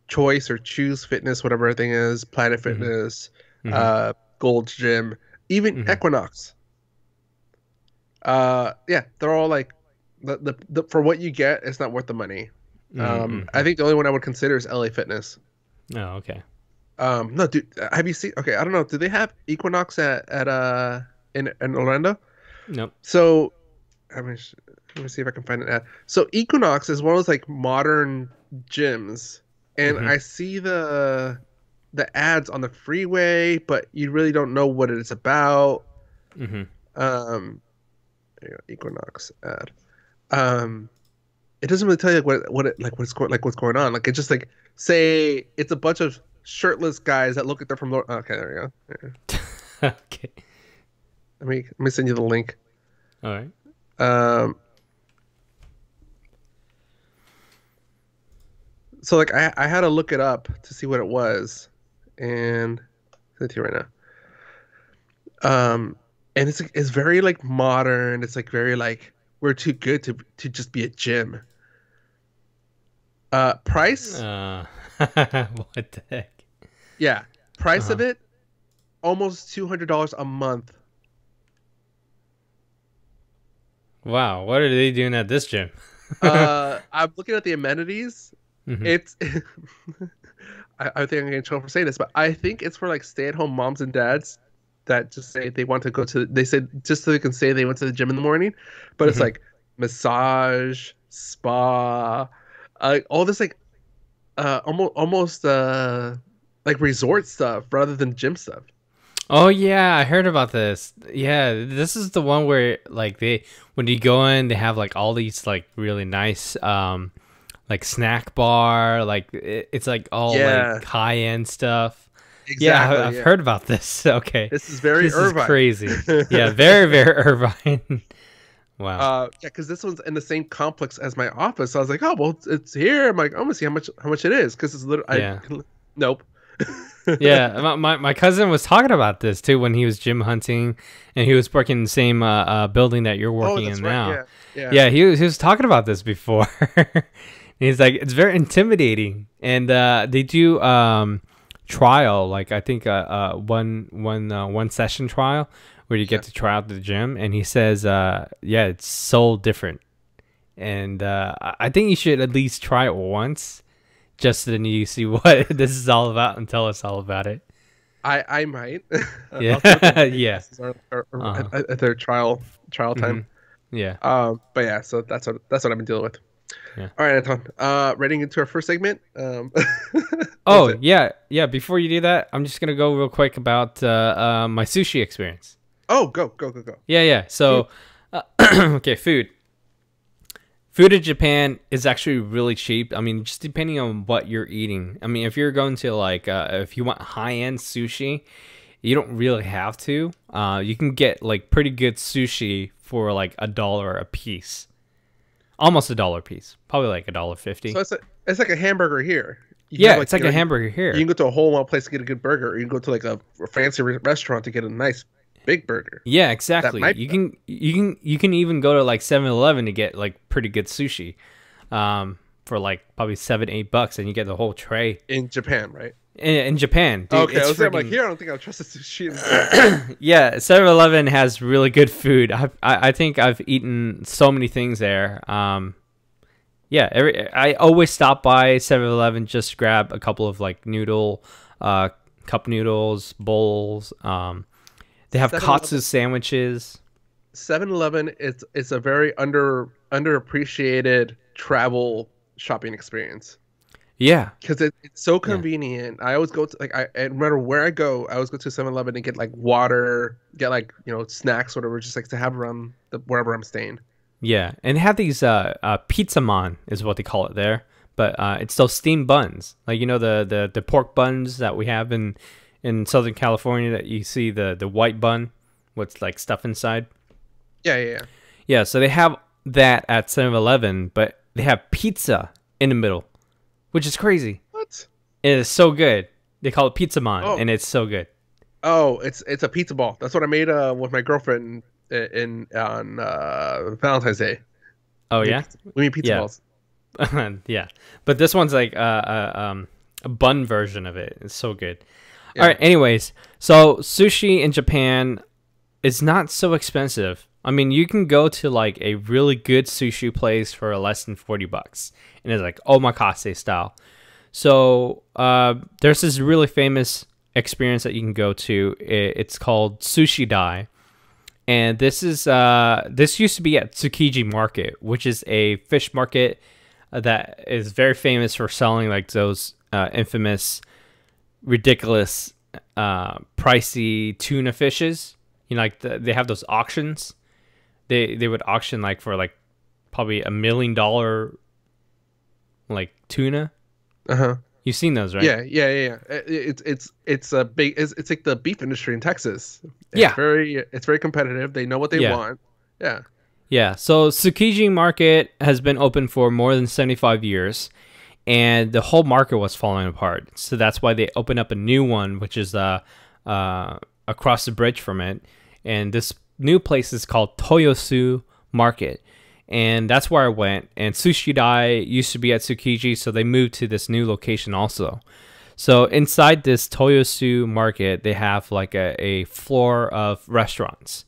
Choice or Choose Fitness, whatever thing is, Planet Mm-hmm. Fitness, Mm-hmm. Gold's Gym, even Mm-hmm. Equinox. Yeah, they're all like the for what you get, it's not worth the money. I Mm-hmm. think the only one I would consider is LA Fitness. Oh, okay. No, dude, have you seen? Okay, I don't know. Do they have Equinox at in Orlando? Nope. So, I mean, let me see if I can find an ad. So Equinox is one of those like modern gyms, and Mm-hmm. I see the ads on the freeway, but you really don't know what it's about. Mm-hmm. Um, there you go, Equinox ad. Um, it doesn't really tell you like what's going on. Like it's just like say it's a bunch of shirtless guys that look like they're from. Okay, there we go. Okay. Let me send you the link. All right. Um, so like I had to look it up to see what it was, and send it to you right now. And it's very like modern. It's like very like we're too good to just be a gym. Price, What the heck? yeah, price of Uh-huh. it almost $200 a month. Wow. What are they doing at this gym? I'm looking at the amenities. Mm-hmm. It's I think I'm getting in trouble for saying this, but I think it's for like stay-at-home moms and dads that just say they want to go to. They said just so they can say they went to the gym in the morning, but it's Mm-hmm. like massage, spa, all this like almost like resort stuff rather than gym stuff. Oh yeah, I heard about this. Yeah, this is the one where like they when you go in, they have like all these like really nice like snack bar, like it's like all Yeah, like high end stuff. Yeah, exactly. I've Yeah, heard about this. Okay, this is very this is Irvine. crazy. Yeah, very very Irvine. Wow. Yeah, because this one's in the same complex as my office. So I was like, oh well, it's here. I'm like, I'm gonna see how much it is because it's literally. Yeah. Nope. Yeah, my cousin was talking about this too when he was gym hunting, and he was working in the same building that you're Oh, working that's in right. now. Yeah, yeah. Yeah, he was talking about this before. He's like, it's very intimidating, and they do trial, like I think one session trial where you Yeah. get to try out the gym, and he says, yeah, it's so different, and I think you should at least try it once, just so then you see what this is all about and tell us all about it. I might. Yeah, I'll see what the training yeah, classes are uh-huh. at their trial Hmm. time. Yeah, But yeah, so that's what I've been dealing with. yeah. All right, Anton. Reading into our first segment. What's Oh it? yeah, yeah. Before you do that, I'm just gonna go real quick about my sushi experience. Oh, go. Yeah, yeah. Food. So, okay, food. Food in Japan is actually really cheap. I mean, just depending on what you're eating. I mean, if you're going to like, if you want high-end sushi, you don't really have to. You can get like pretty good sushi for like $1 a piece, almost $1 a piece, probably like So $1.50. it's like a hamburger here. You can Yeah, have like it's like you a know hamburger you here. can go to a whole wild place to get a good burger, or you can go to like a fancy restaurant to get a nice big burger. Yeah, That exactly. might You can even go to like 7-Eleven to get like pretty good sushi, for like probably $7-8, and you get the whole tray. in Japan, right? In Japan, dude, Okay, I it's was saying, I'm like freaking here. I don't think I'll trust the sushi in Japan. yeah. 7-Eleven has really good food. I think I've eaten so many things there. Yeah, I always stop by 7-Eleven just to grab a couple of like cup noodles, bowls. They have 7-Eleven katsu sandwiches. 7-Eleven it's a very underappreciated travel shopping experience Yeah, because it's so yeah. convenient. I always go to like no matter where I go, I always go to 7-Eleven and get like water, get like snacks, whatever, just like to have around wherever I'm staying. Yeah, and they have these pizza mon is what they call it there, but it's those steamed buns, like the pork buns that we have in Southern California that you see the white bun with like stuff inside. Yeah. Yeah, so they have that at 7-Eleven, but they have pizza in the middle, which is crazy. What? It is so good. They call it pizza mon, Oh, and it's so good. oh, it's a pizza ball. That's what I made with my girlfriend in on Valentine's Day. Oh yeah, We made pizza yeah, balls. yeah. But this one's like a bun version of it. It's so good. All Yeah. right. Anyways, so sushi in Japan is not so expensive. I mean, you can go to like a really good sushi place for less than $40, and it's like omakase style. So there's this really famous experience that you can go to. It's called Sushi Dai. And this used to be at Tsukiji Market, which is a fish market that is very famous for selling like those infamous, ridiculous, pricey tuna fishes. You know, like they have those auctions. They would auction like for like probably $1 million like tuna. You've seen those, right? Yeah. It's a big. It's like the beef industry in Texas. Yeah. It's very competitive. They know what they want. Yeah. Yeah. So Tsukiji Market has been open for more than 75 years, and the whole market was falling apart. So that's why they opened up a new one, which is across the bridge from it. And this new place is called The2OC Market. And that's where I went. And Sushi Dai used to be at Tsukiji, so they moved to this new location also. So inside this The2OC Market, they have like a floor of restaurants.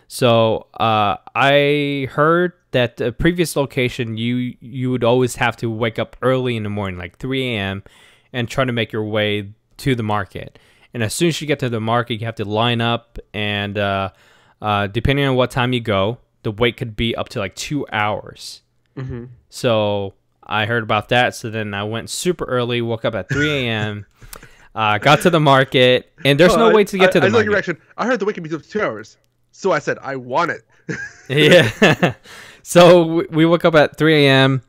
So I heard that the previous location, you would always have to wake up early in the morning, like 3 a.m., and try to make your way to the market. And as soon as you get to the market, you have to line up, and depending on what time you go, the wait could be up to like 2 hours. So I heard about that. So then I went super early, woke up at 3 a.m., got to the market, and there's no way to get to the market. I like your reaction. I heard the wait could be up to 2 hours. So I said, I want it. Yeah. So we woke up at 3 a.m.,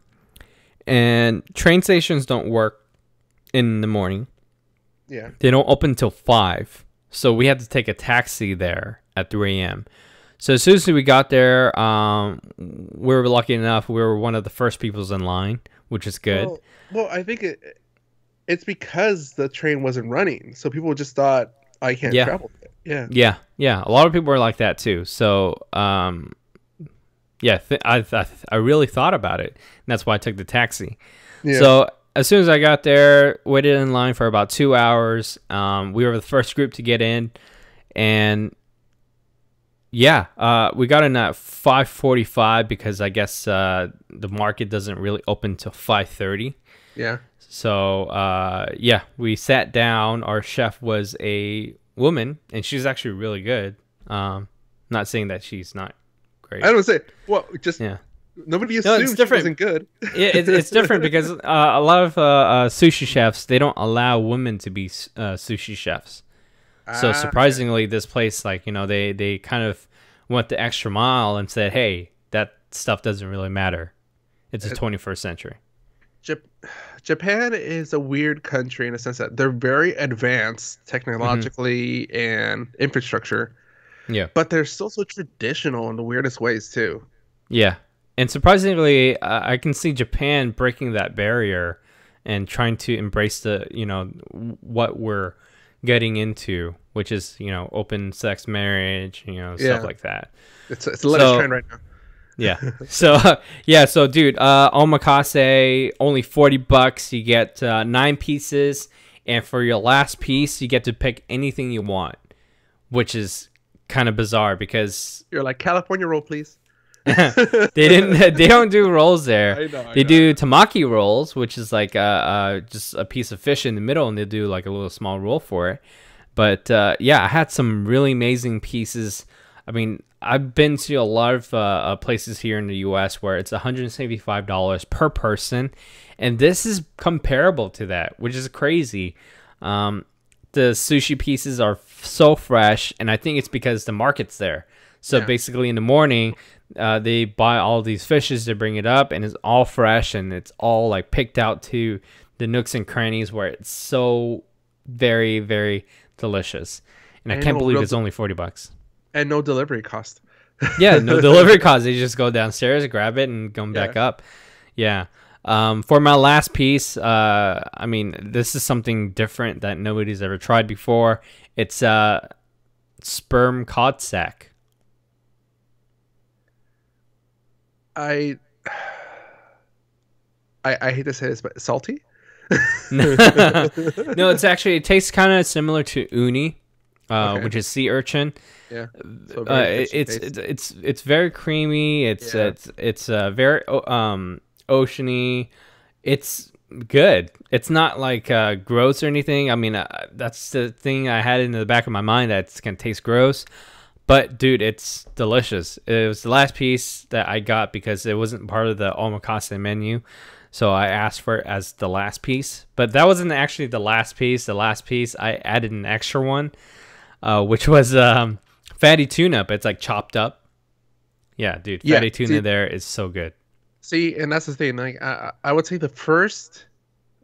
and train stations don't work in the morning. Yeah. They don't open until 5. So we had to take a taxi there at 3 a.m. So as soon as we got there, we were lucky enough. We were one of the first people in line, which is good. Well, I think it's because the train wasn't running. So people just thought, I can't travel. Yeah. A lot of people were like that too. So, I really thought about it. And that's why I took the taxi. Yeah. So as soon as I got there, waited in line for about 2 hours. We were the first group to get in, and we got in at 5:45 because I guess the market doesn't really open till 5:30. Yeah. So we sat down. Our chef was a woman, and she's actually really good. Not saying that she's not great. I don't say. Well, just nobody assumes she wasn't good. It's different because a lot of sushi chefs, they don't allow women to be sushi chefs. So surprisingly, this place, like, you know, they kind of went the extra mile and said, hey, that stuff doesn't really matter. It's the 21st century. Japan is a weird country in a sense that they're very advanced technologically and infrastructure. Yeah. But they're still so traditional in the weirdest ways too. Yeah. And surprisingly, I can see Japan breaking that barrier and trying to embrace the, you know, what we're getting into, which is, you know, open sex marriage, you know, stuff like that. It's the latest trend right now. Yeah. So dude, omakase, only $40. You get 9 pieces, and for your last piece, you get to pick anything you want, which is kind of bizarre because you're like, California roll, please. They don't do rolls there. I know. They do tamaki rolls, which is like just a piece of fish in the middle, and they do like a little small roll for it. But I had some really amazing pieces. I mean, I've been to a lot of places here in the U.S. where it's $175 per person, and this is comparable to that, which is crazy. The sushi pieces are so fresh, and I think it's because the market's there. So basically, in the morning, they buy all these fishes, they bring it up, and it's all fresh, and it's all like picked out to the nooks and crannies where it's so very, very delicious. And I can't believe it's only $40. And no delivery cost. Yeah, no delivery cost. They just go downstairs, grab it, and come back up. Yeah. For my last piece, I mean, this is something different that nobody's ever tried before. It's sperm cod sack. I hate to say this, but salty? No, it tastes kind of similar to uni, which is sea urchin. Yeah, so it's very creamy. It's very oceany. It's good. It's not like gross or anything. I mean, that's the thing I had in the back of my mind that's gonna taste gross. But dude, it's delicious. It was the last piece that I got because it wasn't part of the omakase menu, so I asked for it as the last piece. But that wasn't actually the last piece. The last piece I added an extra one, which was fatty tuna, but it's like chopped up. Yeah, dude, Yeah, fatty tuna there is so good. see, and that's the thing. Like, I would say the first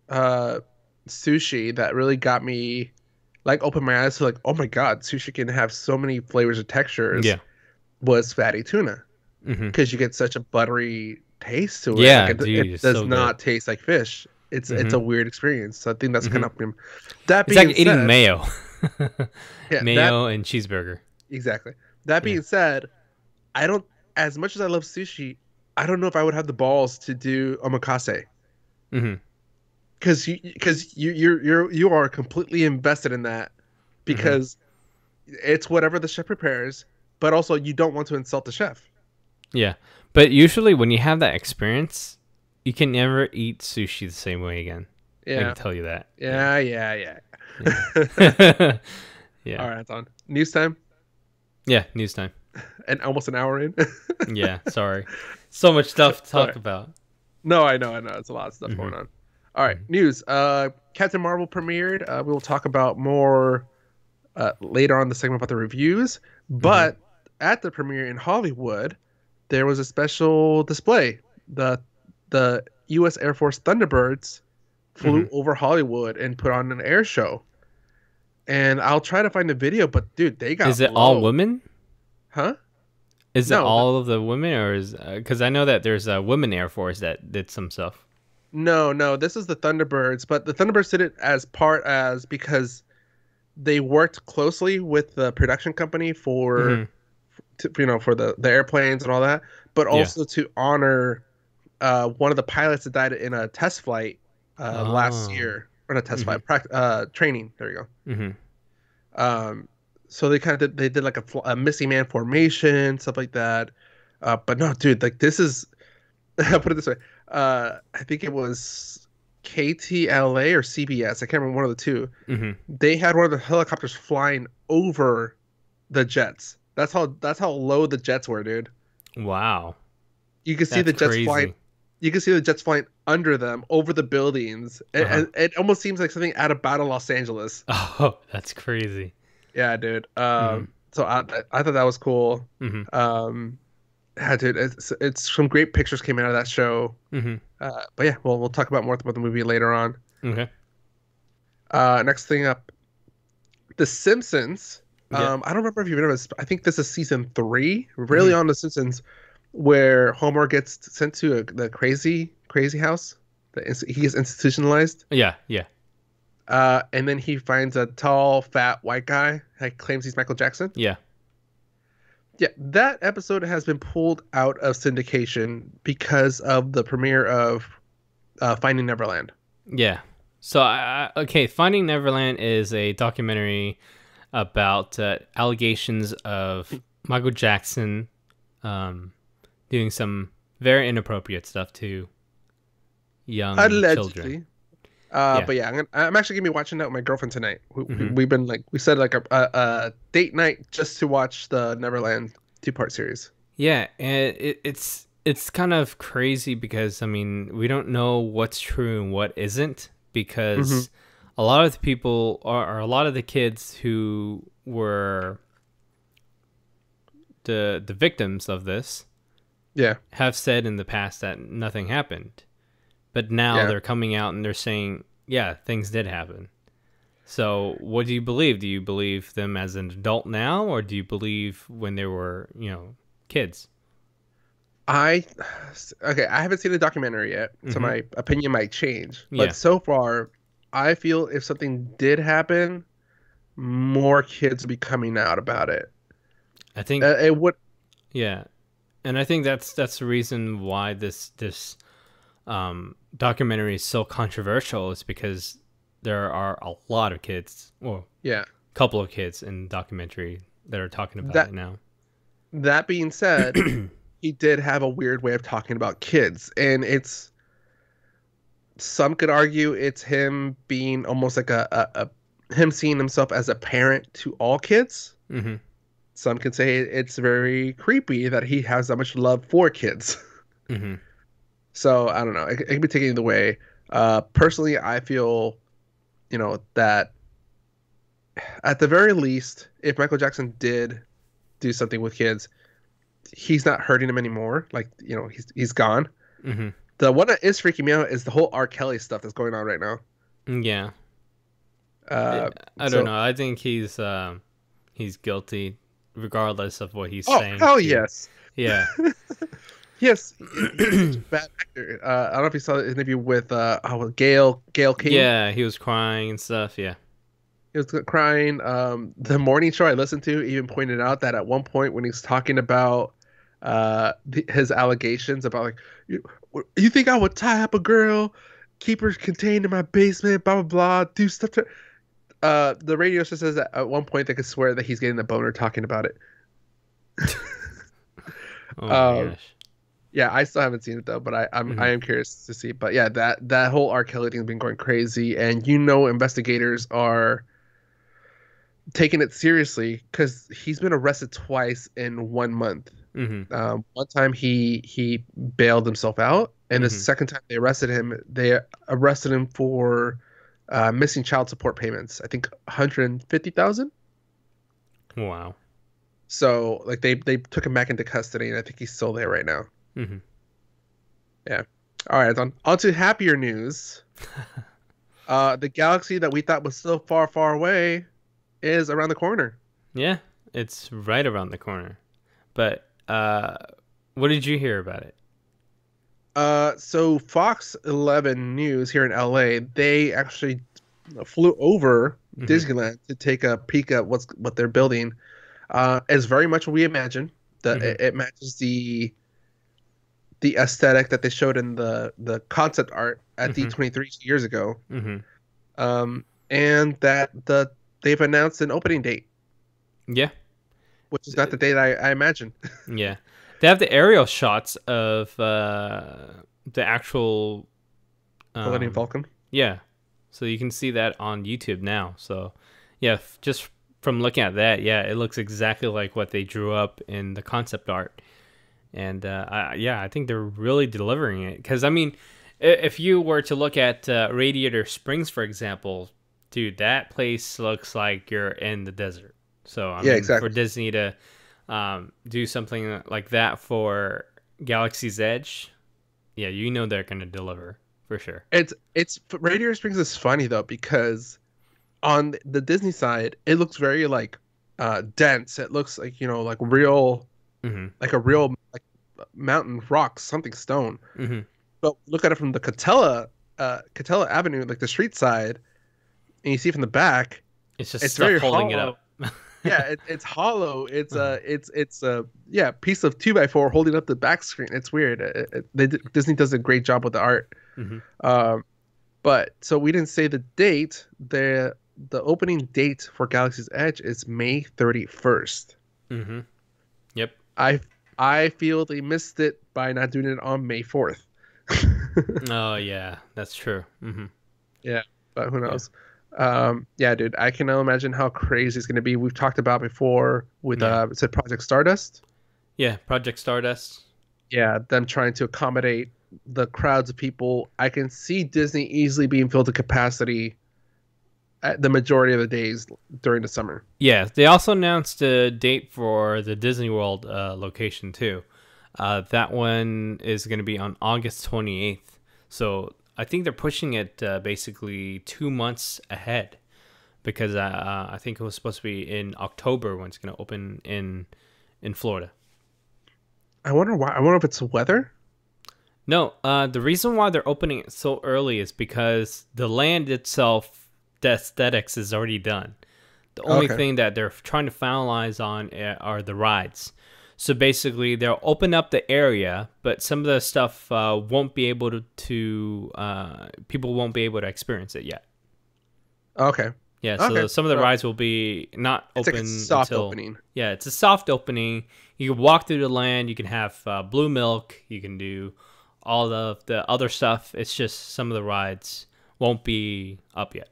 uh sushi that really got me like opened my eyes to like, oh my God, sushi can have so many flavors and textures Yeah. was fatty tuna Hmm. because you get such a buttery taste to it. Like Yeah, dude, it it's does so good. not taste like fish. It's Hmm. a weird experience. So I think that's kind Hmm. of that It's being like eating said, mayo, yeah, that mayo and cheeseburger. exactly. That Yeah. being said, I don't as much as I love sushi, I don't know if I would have the balls to do omakase. Hmm. You are completely invested in that Hmm. because it's whatever the chef prepares, but also you don't want to insult the chef. Yeah, but usually when you have that experience, you can never eat sushi the same way again. I can Yeah, tell you that. Yeah. yeah, yeah, yeah. Yeah. All Yeah. right, Anton. News time, Yeah. News time. and almost an hour in. Yeah. Sorry. So much stuff to Sorry. talk about. No, I know, I know. It's a lot of stuff Hmm. going on. All right, Hmm. news. Captain Marvel premiered. We will talk about more later on in the segment about the reviews. Hmm. But at the premiere in Hollywood, there was a special display. The U.S. Air Force Thunderbirds Hmm. flew over Hollywood and put on an air show. And I'll try to find the video, but dude, they Is got it all low. women? Huh? Is it No, all of the women, or is because I know that there's a women Air Force that did some stuff. no. This is the Thunderbirds, but the Thunderbirds did it as part as because they worked closely with the production company Hmm. for the airplanes and all that, but Yeah. also to honor one of the pilots that died in a test flight last Oh. year, or not test Hmm. flight, training. There you Hmm. go. So they did like a missing man formation, stuff like that. But no, dude, like this is I'll put it this way. I think it was KTLA or CBS. I can't remember one of the two. Hmm. They had one of the helicopters flying over the jets. That's how low the jets were, dude. Wow. You could see That's the jets flying. crazy. You could see the jets flying under them, over the buildings. Uh huh. It almost seems like something out of Battle Los Angeles. Oh, that's crazy. Yeah, dude. Hmm. So I thought that was cool. Hmm. Um, yeah, dude, it's some great pictures came out of that show. Hmm. But yeah, we'll talk about more about the movie later on. Okay. Next thing up, The Simpsons. Yeah. I don't remember if you've noticed. I think this is season 3. Really Hmm. on The Simpsons, where Homer gets sent to the crazy house. He gets institutionalized. Yeah. Yeah. And then he finds a tall, fat white guy that claims he's Michael Jackson. Yeah. Yeah, that episode has been pulled out of syndication because of the premiere of Finding Neverland. Yeah. So, okay, Finding Neverland is a documentary about allegations of Michael Jackson um, doing some very inappropriate stuff to young children. Allegedly. Yeah. But yeah, I'm actually gonna be watching that with my girlfriend tonight. Hmm. We've been like we said like a date night just to watch the Neverland 2-part series. Yeah, and it's kind of crazy because I mean we don't know what's true and what isn't Hmm. because a lot of the people or a lot of the kids who were the victims of this Yeah, have said in the past that nothing happened. But now yeah. they're coming out and they're saying, yeah, things did happen. So what do you believe? Do you believe them as an adult now or do you believe when they were, kids? I okay. I haven't seen the documentary yet, so Hmm. my opinion might change. But Yeah. so far, I feel if something did happen, more kids would be coming out about it. I think It would. yeah. And I think that's the reason why this documentary is so controversial is because there are a lot of kids, well, Yeah. a couple of kids in the documentary that are talking about That it now. that being said, he did have a weird way of talking about kids, and it's Some could argue it's him being almost like him seeing himself as a parent to all kids. Mm-hmm. Some could say it's very creepy that he has that much love for kids. Mm-hmm. So I don't know. It can be taken either way. Personally, I feel, that at the very least, if Michael Jackson did do something with kids, he's not hurting them anymore. Like, he's gone. Mm-hmm. The one that is freaking me out is the whole R. Kelly stuff that's going on right now. Yeah. Uh, I don't so, know. I think he's guilty, regardless of what he's oh, saying. hell too. yes. Yeah. Yes, he's such a bad actor. I don't know if you saw the interview with Gail King. Yeah, he was crying and stuff. Yeah. He was crying. The morning show I listened to even pointed out that at one point when he's talking about his allegations about like you think I would tie up a girl, keep her contained in my basement, blah blah blah, do stuff to. The radio show says that at one point they could swear that he's getting a boner talking about it. Oh my gosh. Yeah, I still haven't seen it though, but I am curious to see. But yeah, that whole R. Kelly thing's been going crazy, and investigators are taking it seriously because he's been arrested twice in 1 month. Mm-hmm. One time he bailed himself out, and the second time they arrested him for missing child support payments. I think 150,000. Wow. So like they took him back into custody, and I think he's still there right now. Mm-hmm. Yeah. All right, on to happier news. The galaxy that we thought was so far, far away is around the corner. Yeah, it's right around the corner. But what did you hear about it? So Fox 11 News here in LA, they actually flew over Disneyland to take a peek at what they're building. It's very much what we imagine. It matches the aesthetic that they showed in the concept art at D23 2 years ago. And that they've announced an opening date. Yeah. Which is not the date I imagined. Yeah. They have the aerial shots of the actual Millennium Falcon. Yeah. So you can see that on YouTube now. So yeah, just from looking at that, yeah, it looks exactly like what they drew up in the concept art. And I think they're really delivering it. Because, I mean, if you were to look at Radiator Springs, for example, dude, that place looks like you're in the desert. So, I mean, exactly. For Disney to do something like that for Galaxy's Edge, yeah, they're going to deliver for sure. It's Radiator Springs is funny, though, because on the Disney side, it looks very, like, dense. It looks like, like real... like a real mountain rock, something stone. But look at it from the Catella Avenue, like the street side, and you see from the back, it's very holding hollow. It up. Yeah, it's hollow. It's a piece of 2x4 holding up the back screen. It's weird. Disney does a great job with the art. But so we didn't say the date. The opening date for Galaxy's Edge is May 31st. Yep. I feel they missed it by not doing it on May 4th. Oh yeah, that's true. Yeah, but who knows? Yeah, dude, I can imagine how crazy it's gonna be. We've talked about before with is it Project Stardust? Yeah, Project Stardust. Yeah, them trying to accommodate the crowds of people. I can see Disney easily being filled to capacity at the majority of the days during the summer. Yeah, they also announced a date for the Disney World location too. That one is going to be on August 28th. So I think they're pushing it basically 2 months ahead because I think it was supposed to be in October when it's going to open in Florida. I wonder why. I wonder if it's weather. No, the reason why they're opening it so early is because the land itself, the aesthetics is already done. The only thing that they're trying to finalize on are the rides. So basically, they'll open up the area, but some of the stuff won't be able to people won't be able to experience it yet. Okay. Yeah, so some of the rides will be not open like a soft until, opening. Yeah, it's a soft opening. You can walk through the land. You can have blue milk. You can do all of the other stuff. It's just some of the rides won't be up yet.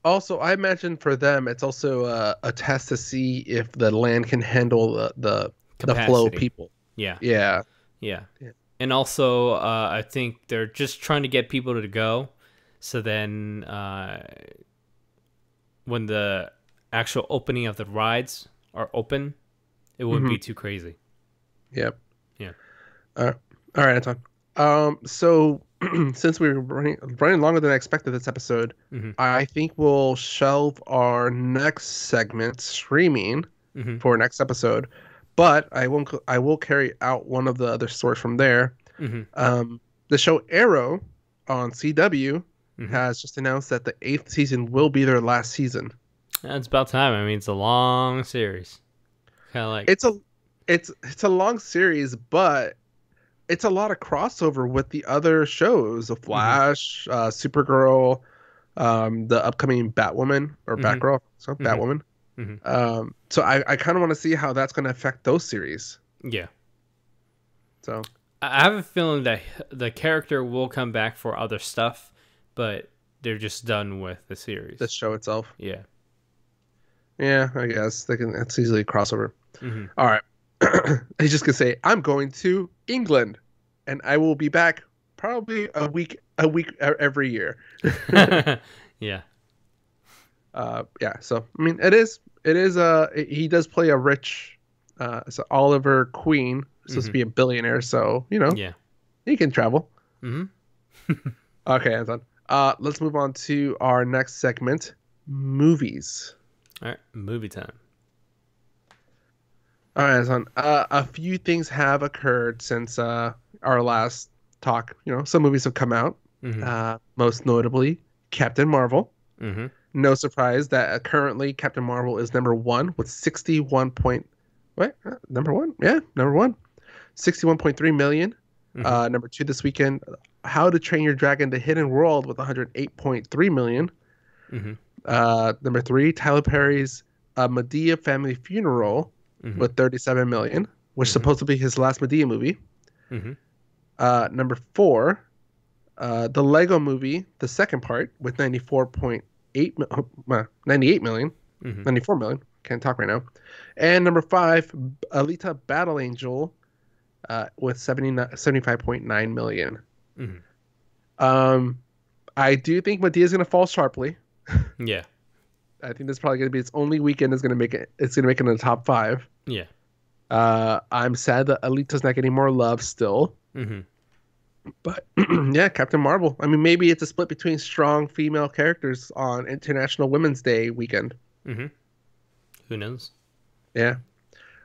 Also, I imagine for them, it's also a test to see if the land can handle the flow of Capacity. people. Yeah. Yeah. Yeah. Yeah. And also, I think they're just trying to get people to go. So then when the actual opening of the rides are open, it wouldn't Hmm. be too crazy. Yep. Yeah. Uh, all right, Anton. So since we're running longer than I expected this episode, Mm-hmm. I think we'll shelve our next segment streaming Mm-hmm. for next episode. But I will carry out one of the other stories from there. Mm-hmm. The show Arrow on CW Mm-hmm. has just announced that the eighth season will be their last season. It's about time. I mean, it's a long series. Kind of like. It's a it's a long series, but it's a lot of crossover with the other shows, The Mm-hmm. Flash, Supergirl, the upcoming Batwoman or Mm-hmm. Batgirl, so Mm-hmm. Batwoman. Mm-hmm. So I kind of want to see how that's going to affect those series. Yeah. So I have a feeling that the character will come back for other stuff, but they're just done with the the series. show itself, Yeah. yeah, I guess they can. It's easily a crossover. Mm-hmm. All right, he's just gonna say I'm going to England, and I will be back probably every year. Yeah. Yeah, so I mean he does play a rich so Oliver Queen, supposed to Mm-hmm. be a billionaire, so Yeah. he can travel. Mm-hmm. Okay, Anton. Let's move on to our next segment, movies. All right. Movie time. All right, Anton. A few things have occurred since our last talk. Some movies have come out. Mm-hmm. Most notably Captain Marvel. Mm-hmm. No surprise that currently Captain Marvel is number one with 61 point. What? Number one? Yeah, number one. 61.3 million. Mm-hmm. Number two this weekend, How to Train Your Dragon: The Hidden World with 108.3 million. Mm-hmm. Number three, Tyler Perry's Medea Family Funeral Mm-hmm. with 37 million, which is Mm-hmm. supposed to be his last Medea movie. Mm-hmm. Number four, the Lego Movie, the second part with 98 million, Mm-hmm. 94 million. Can't talk right now. And number five, Alita Battle Angel with 75.9 million. Mm-hmm. I do think Medea's going to fall sharply. Yeah. I think this is probably going to be its only weekend is going to make it. It's going to make it in the top five. Yeah. I'm sad that Alita's not getting more love still. Mm-hmm. But yeah, Captain Marvel. I mean, maybe it's a split between strong female characters on International Women's Day weekend. Mm-hmm. Who knows? Yeah.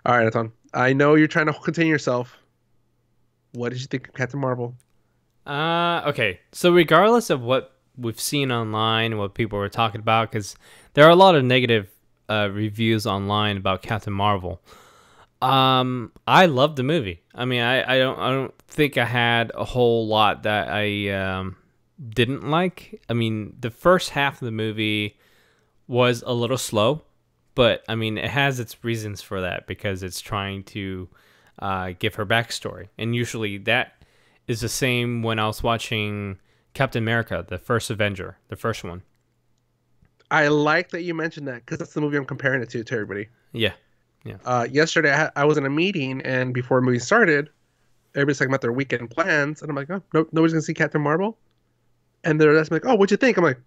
All right, Anton. I know you're trying to contain yourself. What did you think of Captain Marvel? Okay. So regardless of what we've seen online, what people were talking about, because there are a lot of negative reviews online about Captain Marvel. I loved the movie. I mean, I don't think I had a whole lot that I didn't like. I mean, the first half of the movie was a little slow, but I mean, it has its reasons for that because it's trying to give her backstory, and usually that is the same when I was watching Captain America, the first Avenger, the first one. I like that you mentioned that because that's the movie I'm comparing it to everybody. Yeah, yeah. Yesterday, I was in a meeting, and before the movie started, everybody's talking about their weekend plans, and I'm like, oh, no, nobody's gonna see Captain Marvel, and they're asking like, oh, what'd you think? I'm like,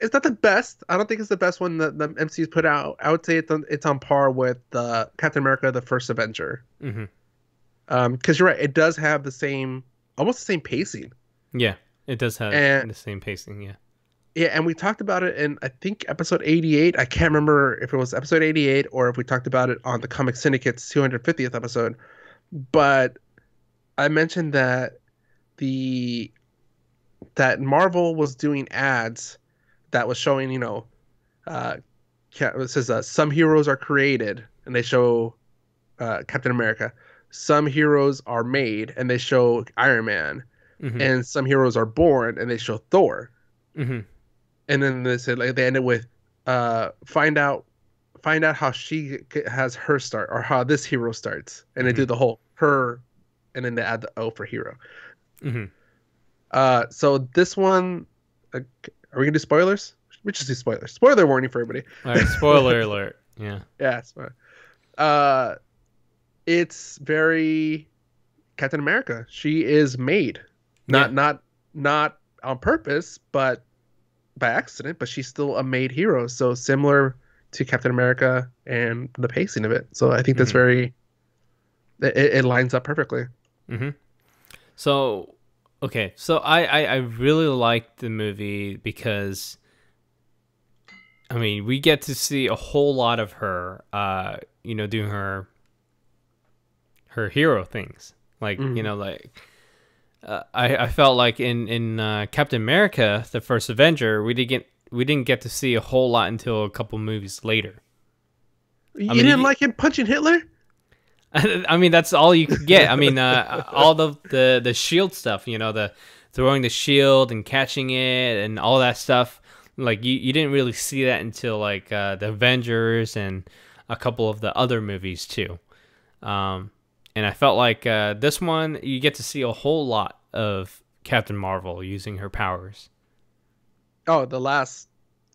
it's not the best. I don't think it's the best one that the MCU's put out. I would say it's on par with Captain America: The First Avenger. Mm-hmm. Because you're right, it does have almost the same pacing. Yeah, it does have And the same pacing. Yeah. yeah, and we talked about it in I think episode 88. I can't remember if it was episode 88 or if we talked about it on the Comic Syndicate's 250th episode. But I mentioned that Marvel was doing ads that was showing, it says some heroes are created, and they show Captain America. Some heroes are made, and they show Iron Man. Mm-hmm. And some heroes are born, and they show Thor. Mm-hmm. And then they said like they ended with find out how she has her start or how this hero starts, and they do the whole her and then they add the O for hero. Hmm. So this one, are we gonna do spoilers? We just do spoilers. Spoiler warning for everybody. All right, spoiler alert. Yeah. Yeah, uh, it's very Captain America. She is made, Yeah. not on purpose, but by accident. But she's still a made hero. So similar to Captain America and the pacing of it. So I think that's Hmm. very it lines up perfectly. Hmm. So, okay. So I really liked the movie because, I mean, we get to see a whole lot of her, doing her hero things. Like, Mhm. I felt like in Captain America, the first Avenger, we didn't get to see a whole lot until a couple movies later. I You mean, didn't like him punching Hitler? I mean, that's all you could get. I mean, all the shield stuff, the throwing the shield and catching it and all that stuff. Like you didn't really see that until like the Avengers and a couple of the other movies too. Um, and I felt like this one you get to see a whole lot of Captain Marvel using her powers. Oh, the last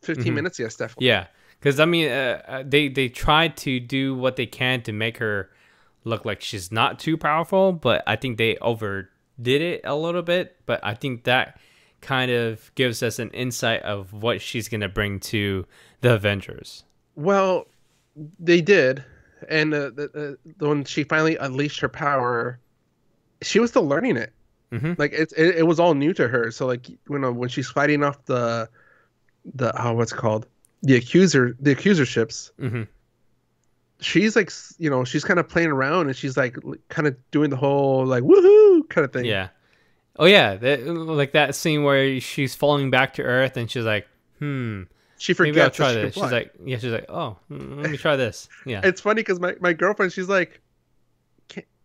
15 Hmm. minutes, yes, definitely. Yeah, because I mean, they tried to do what they can to make her look like she's not too powerful, but I think they overdid it a little bit. But I think that kind of gives us an insight of what she's gonna bring to the Avengers. Well, they did, and when she finally unleashed her power, she was still learning it. Hmm. Like it was all new to her. So like when she's fighting off the what's it called, the accuser ships, Hmm. she's like she's kind of playing around and she's like kind of doing the whole like woohoo kind of thing. Yeah. Oh yeah, like that scene where she's falling back to Earth and she's like, "Hmm, She maybe I'll forgets that try she can this." She's fly. like, "Yeah." She's like, "Oh, let me try this." Yeah. It's funny because my girlfriend, she's like,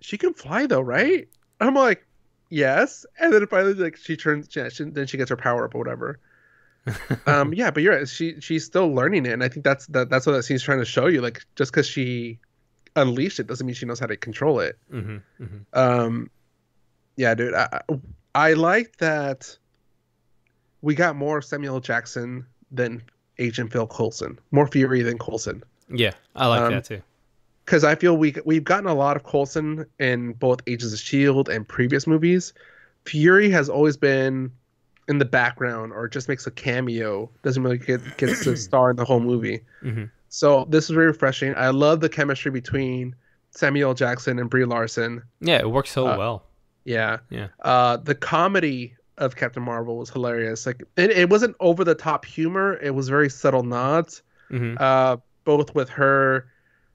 she can fly though, right? I'm like, yes. And then finally, like, then she gets her power up or whatever. Yeah, but you're right. She's still learning it, and I think that's what that scene's trying to show you. Like, just because she unleashed it doesn't mean she knows how to control it. Hmm. Hmm. Um, yeah, dude, I like that we got more Samuel Jackson than Agent Phil Coulson, more Fury than Coulson. Yeah, I like Um, that too. because I feel we've gotten a lot of Coulson in both Agents of Shield and previous movies. Fury has always been in the background or just makes a cameo, doesn't really gets to star in the whole movie. Hmm. So this is very refreshing. I love the chemistry between Samuel L. Jackson and Brie Larson. Yeah, it works so Uh, well. yeah, Yeah. the comedy of Captain Marvel was hilarious. Like it wasn't over the top humor; it was very subtle nods. Hmm. Uh, both with her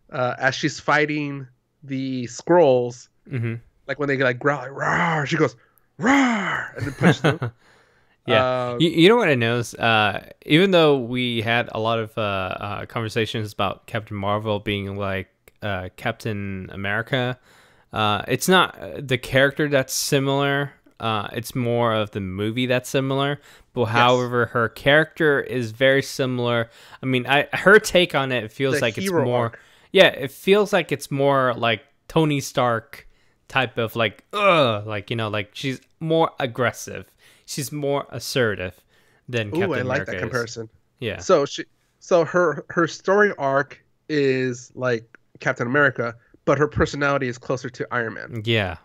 as she's fighting the scrolls, Hmm. like when they like growl, like roar, she goes roar, and then punches them. Yeah. Uh, You know what I noticed? Even though we had a lot of conversations about Captain Marvel being like Captain America, it's not the character that's similar. It's more of the movie that's similar. But yes, however, her character is very similar. I mean, her take on it feels the like it's hero more. arc. Yeah, it feels like it's more like Tony Stark type of like, like like she's more aggressive. She's more assertive than Ooh, I Captain like that America is. comparison. Yeah. So her story arc is like Captain America, but her personality is closer to Iron Man. Yeah.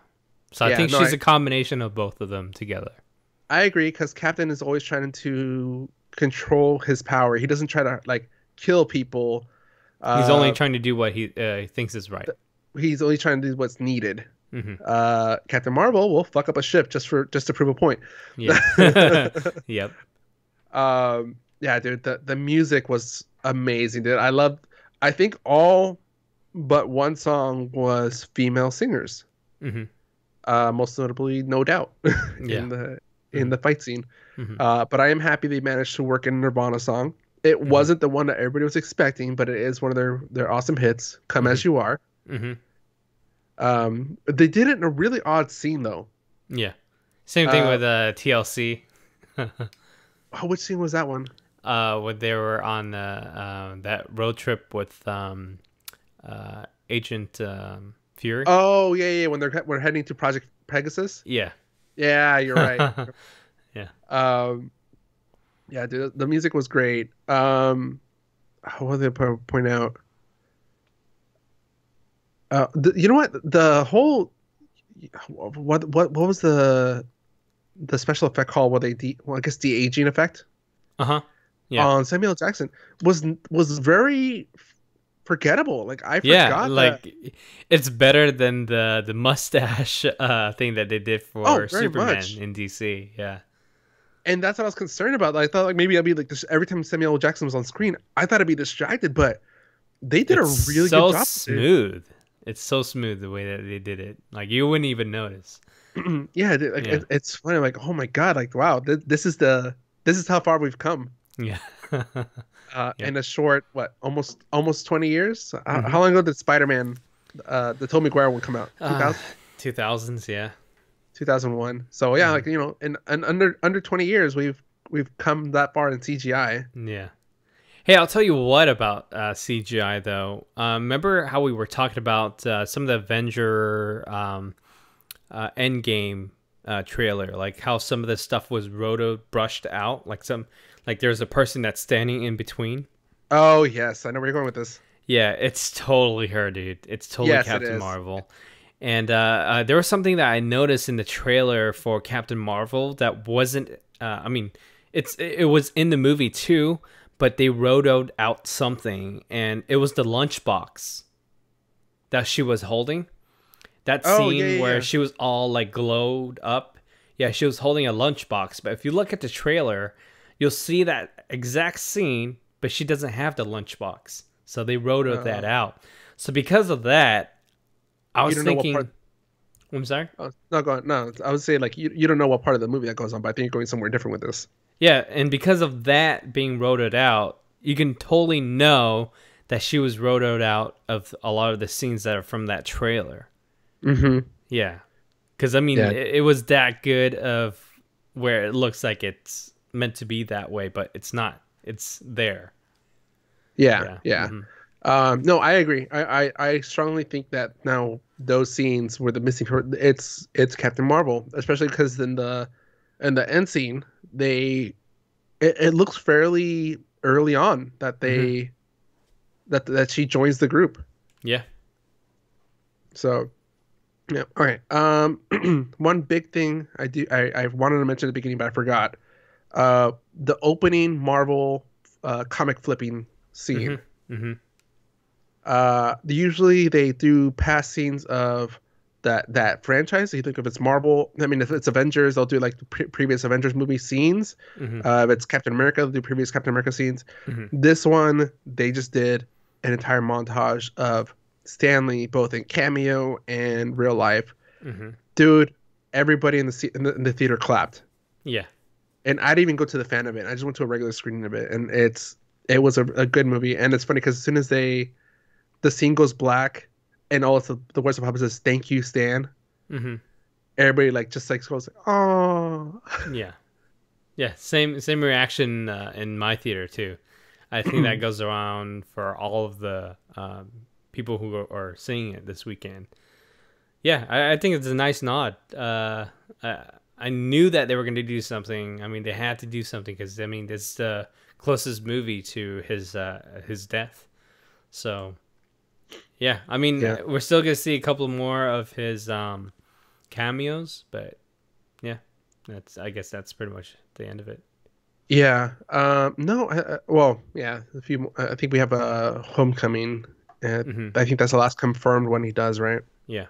So I Yeah, think no, she's a combination of both of them together. I agree because Captain is always trying to control his power. He doesn't try to like kill people. He's only Uh, trying to do what he thinks is right. he's only trying to do what's needed. Hmm. Captain Marvel will fuck up a ship just to prove a point. Yeah. Yep. Yeah, dude, the music was amazing, dude. I think all but one song was female singers. Hmm. Most notably, No Doubt, Yeah. in the Hmm. in the fight scene. Hmm. But I am happy they managed to work in a Nirvana song. It Hmm. wasn't the one that everybody was expecting, but it is one of their awesome hits. Come Hmm. as You Are. Hmm. They did it in a really odd scene though. Yeah. Same thing Uh, with TLC. oh, which scene was that one? When they were on that road trip with Agent Fury. Oh yeah. When we're heading to Project Pegasus. Yeah. Yeah, you're right. Yeah. Um, yeah, dude, the music was great. What did I point out? You know what? The whole what was the special effect called? Where they well, I guess de-aging effect Uh-huh. Yeah. on Samuel Jackson was very forgettable. Like I Yeah, forgot that. like it's better than the mustache thing that they did Oh, for very Superman much. in DC. Yeah. And that's what I was concerned about. I thought like maybe I'd be like this every time Samuel L. Jackson was on screen. I thought I'd be distracted, but they did a It's really good so job with it. smooth. It's so smooth the way that they did it. Like you wouldn't even notice. Yeah, dude, like Yeah. it's funny. Like, oh my God, like wow, this is how far we've come. Yeah. Yep. In a short almost 20 years. Hmm. How long ago did Spider-Man, the Tobey Maguire one come out? Uh 2000s, yeah. 2001. So yeah, Hmm. like in under 20 years, we've come that far in CGI. Yeah. Hey, I'll tell you what about CGI though. Remember how we were talking about some of the Avenger Endgame trailer, like how some of the stuff was roto brushed out, like there's a person that's standing in between. Oh yes, I know where you're going with this. Yeah, it's totally her, dude. It's totally Yes, it Captain is. Marvel. And there was something that I noticed in the trailer for Captain Marvel that wasn't. I mean, it was in the movie too, but they rotoed out something, and it was the lunchbox that she was holding. That Oh yeah, scene yeah, where yeah. she was all like glowed up. Yeah, she was holding a lunchbox. But if you look at the trailer, you'll see that exact scene, but she doesn't have the lunchbox. So they rotoed that Uh, out. So because of that, I you was don't know what part. thinking, I'm sorry. No, go on. No, I would say like you don't know what part of the movie that goes on, but I think you're going somewhere different with this. Yeah, and because of that being rotoed out, you can totally know that she was rotoed out of a lot of the scenes that are from that trailer. Mm-hmm. Yeah, because I mean, Yeah, it was that good of where it looks like it's meant to be that way, but it's not. It's there. yeah, Yeah. yeah. Hmm. No, I agree. I strongly think that now those scenes were the missing. It's Captain Marvel, especially because in the end scene, it looks fairly early on that Hmm. that she joins the group. Yeah. So yeah, all right. One big thing I wanted to mention at the beginning, but I forgot. The opening Marvel comic flipping Hmm. scene. Hmm. Usually they do past scenes of that franchise. So you think if it's Marvel, I mean, if it's Avengers, they'll do like the previous Avengers movie scenes. Hmm. If it's Captain America, they'll do previous Captain America scenes. Hmm. This one, they just did an entire montage of Stanley, both in cameo and real life. Hmm. Dude, everybody in the theater clapped, Yeah. and I didn't even go to the fan event. I just went to a regular screening of it, and it was a good movie. And it's funny because as soon as the scene goes black and all the words of Papa says thank you Stan, Hmm. everybody like just like goes oh. Yeah. Yeah. Same reaction in my theater too. I think that goes around for all of the people who are seeing it this weekend. Yeah, I think it's a nice nod. I knew that they were going to do something. I mean, they had to do something because I mean, it's the closest movie to his death. So yeah, I mean, Yeah, we're still going to see a couple more of his cameos, but yeah, that's I guess that's pretty much the end of it. yeah. No, well, yeah, a few I think we have a Homecoming, and Hmm. I think that's the last confirmed one he does, right? Yeah.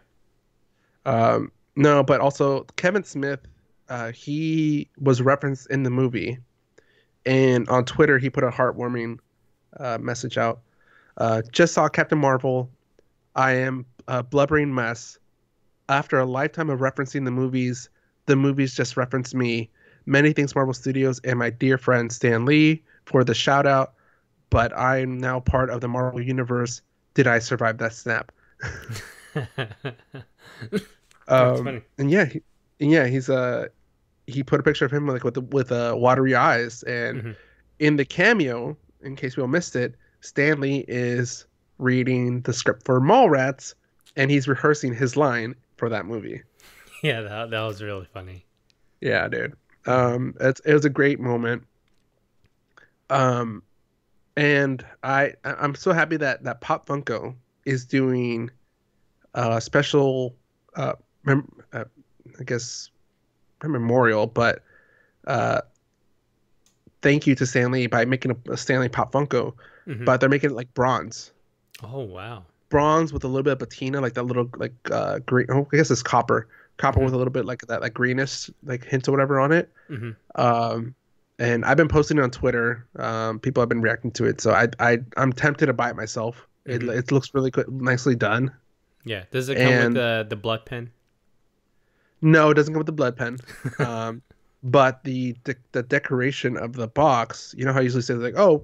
No, but also Kevin Smith, he was referenced in the movie, and on Twitter he put a heartwarming message out. Just saw Captain Marvel. I am a blubbering mess. After a lifetime of referencing the movies just referenced me. Many thanks Marvel Studios and my dear friend Stan Lee for the shout out, but I'm now part of the Marvel universe. Did I survive that snap? That's funny. And yeah, he put a picture of him like with watery eyes, and Hmm. in the cameo, in case we all missed it, Stanley is reading the script for Mallrats, and he's rehearsing his line for that movie. Yeah, that was really funny. Yeah, dude. Hmm. It was a great moment. Um, and I'm so happy that Pop Funko is doing a special, uh, uh, I guess, a memorial, but uh, thank you to Stanley by making a Stanley Pop Funko, Hmm. but they're making it like bronze. Oh wow. Bronze with a little bit of patina, like that little like green. Oh, I guess it's copper Hmm. with a little bit like that like greenish like hint or whatever on it. Hmm. Um, and I've been posting it on Twitter. People have been reacting to it, so I'm tempted to buy it myself. Hmm. It looks really good, nicely done. Yeah. Does it come with And the blood pen? no, it doesn't come with the blood pen. Um, but the decoration of the box, you know how I usually say like, oh,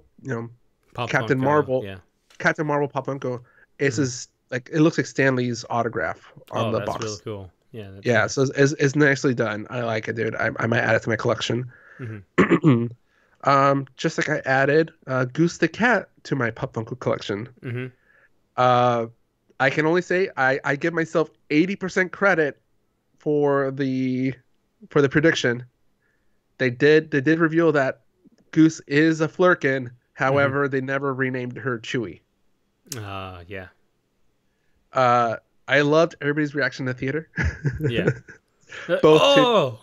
Pop Captain Funko. Marvel, Yeah. Captain Marvel Pop Funko. It's Hmm. his like it looks like Stanley's autograph on Oh, the that's really box. cool. Yeah, that's Yeah, so nice. it's nicely done. I like it, dude. I might add it to my collection. Hmm. Just like I added Goose the cat to my Pop Funko collection. Hmm. Uh, I can only say I give myself 80% credit for the prediction. They did reveal that Goose is a Flurkin. Hmm. However, they never renamed her Chewy. Yeah. Uh, I loved everybody's reaction in the theater. Yeah. Both to Oh.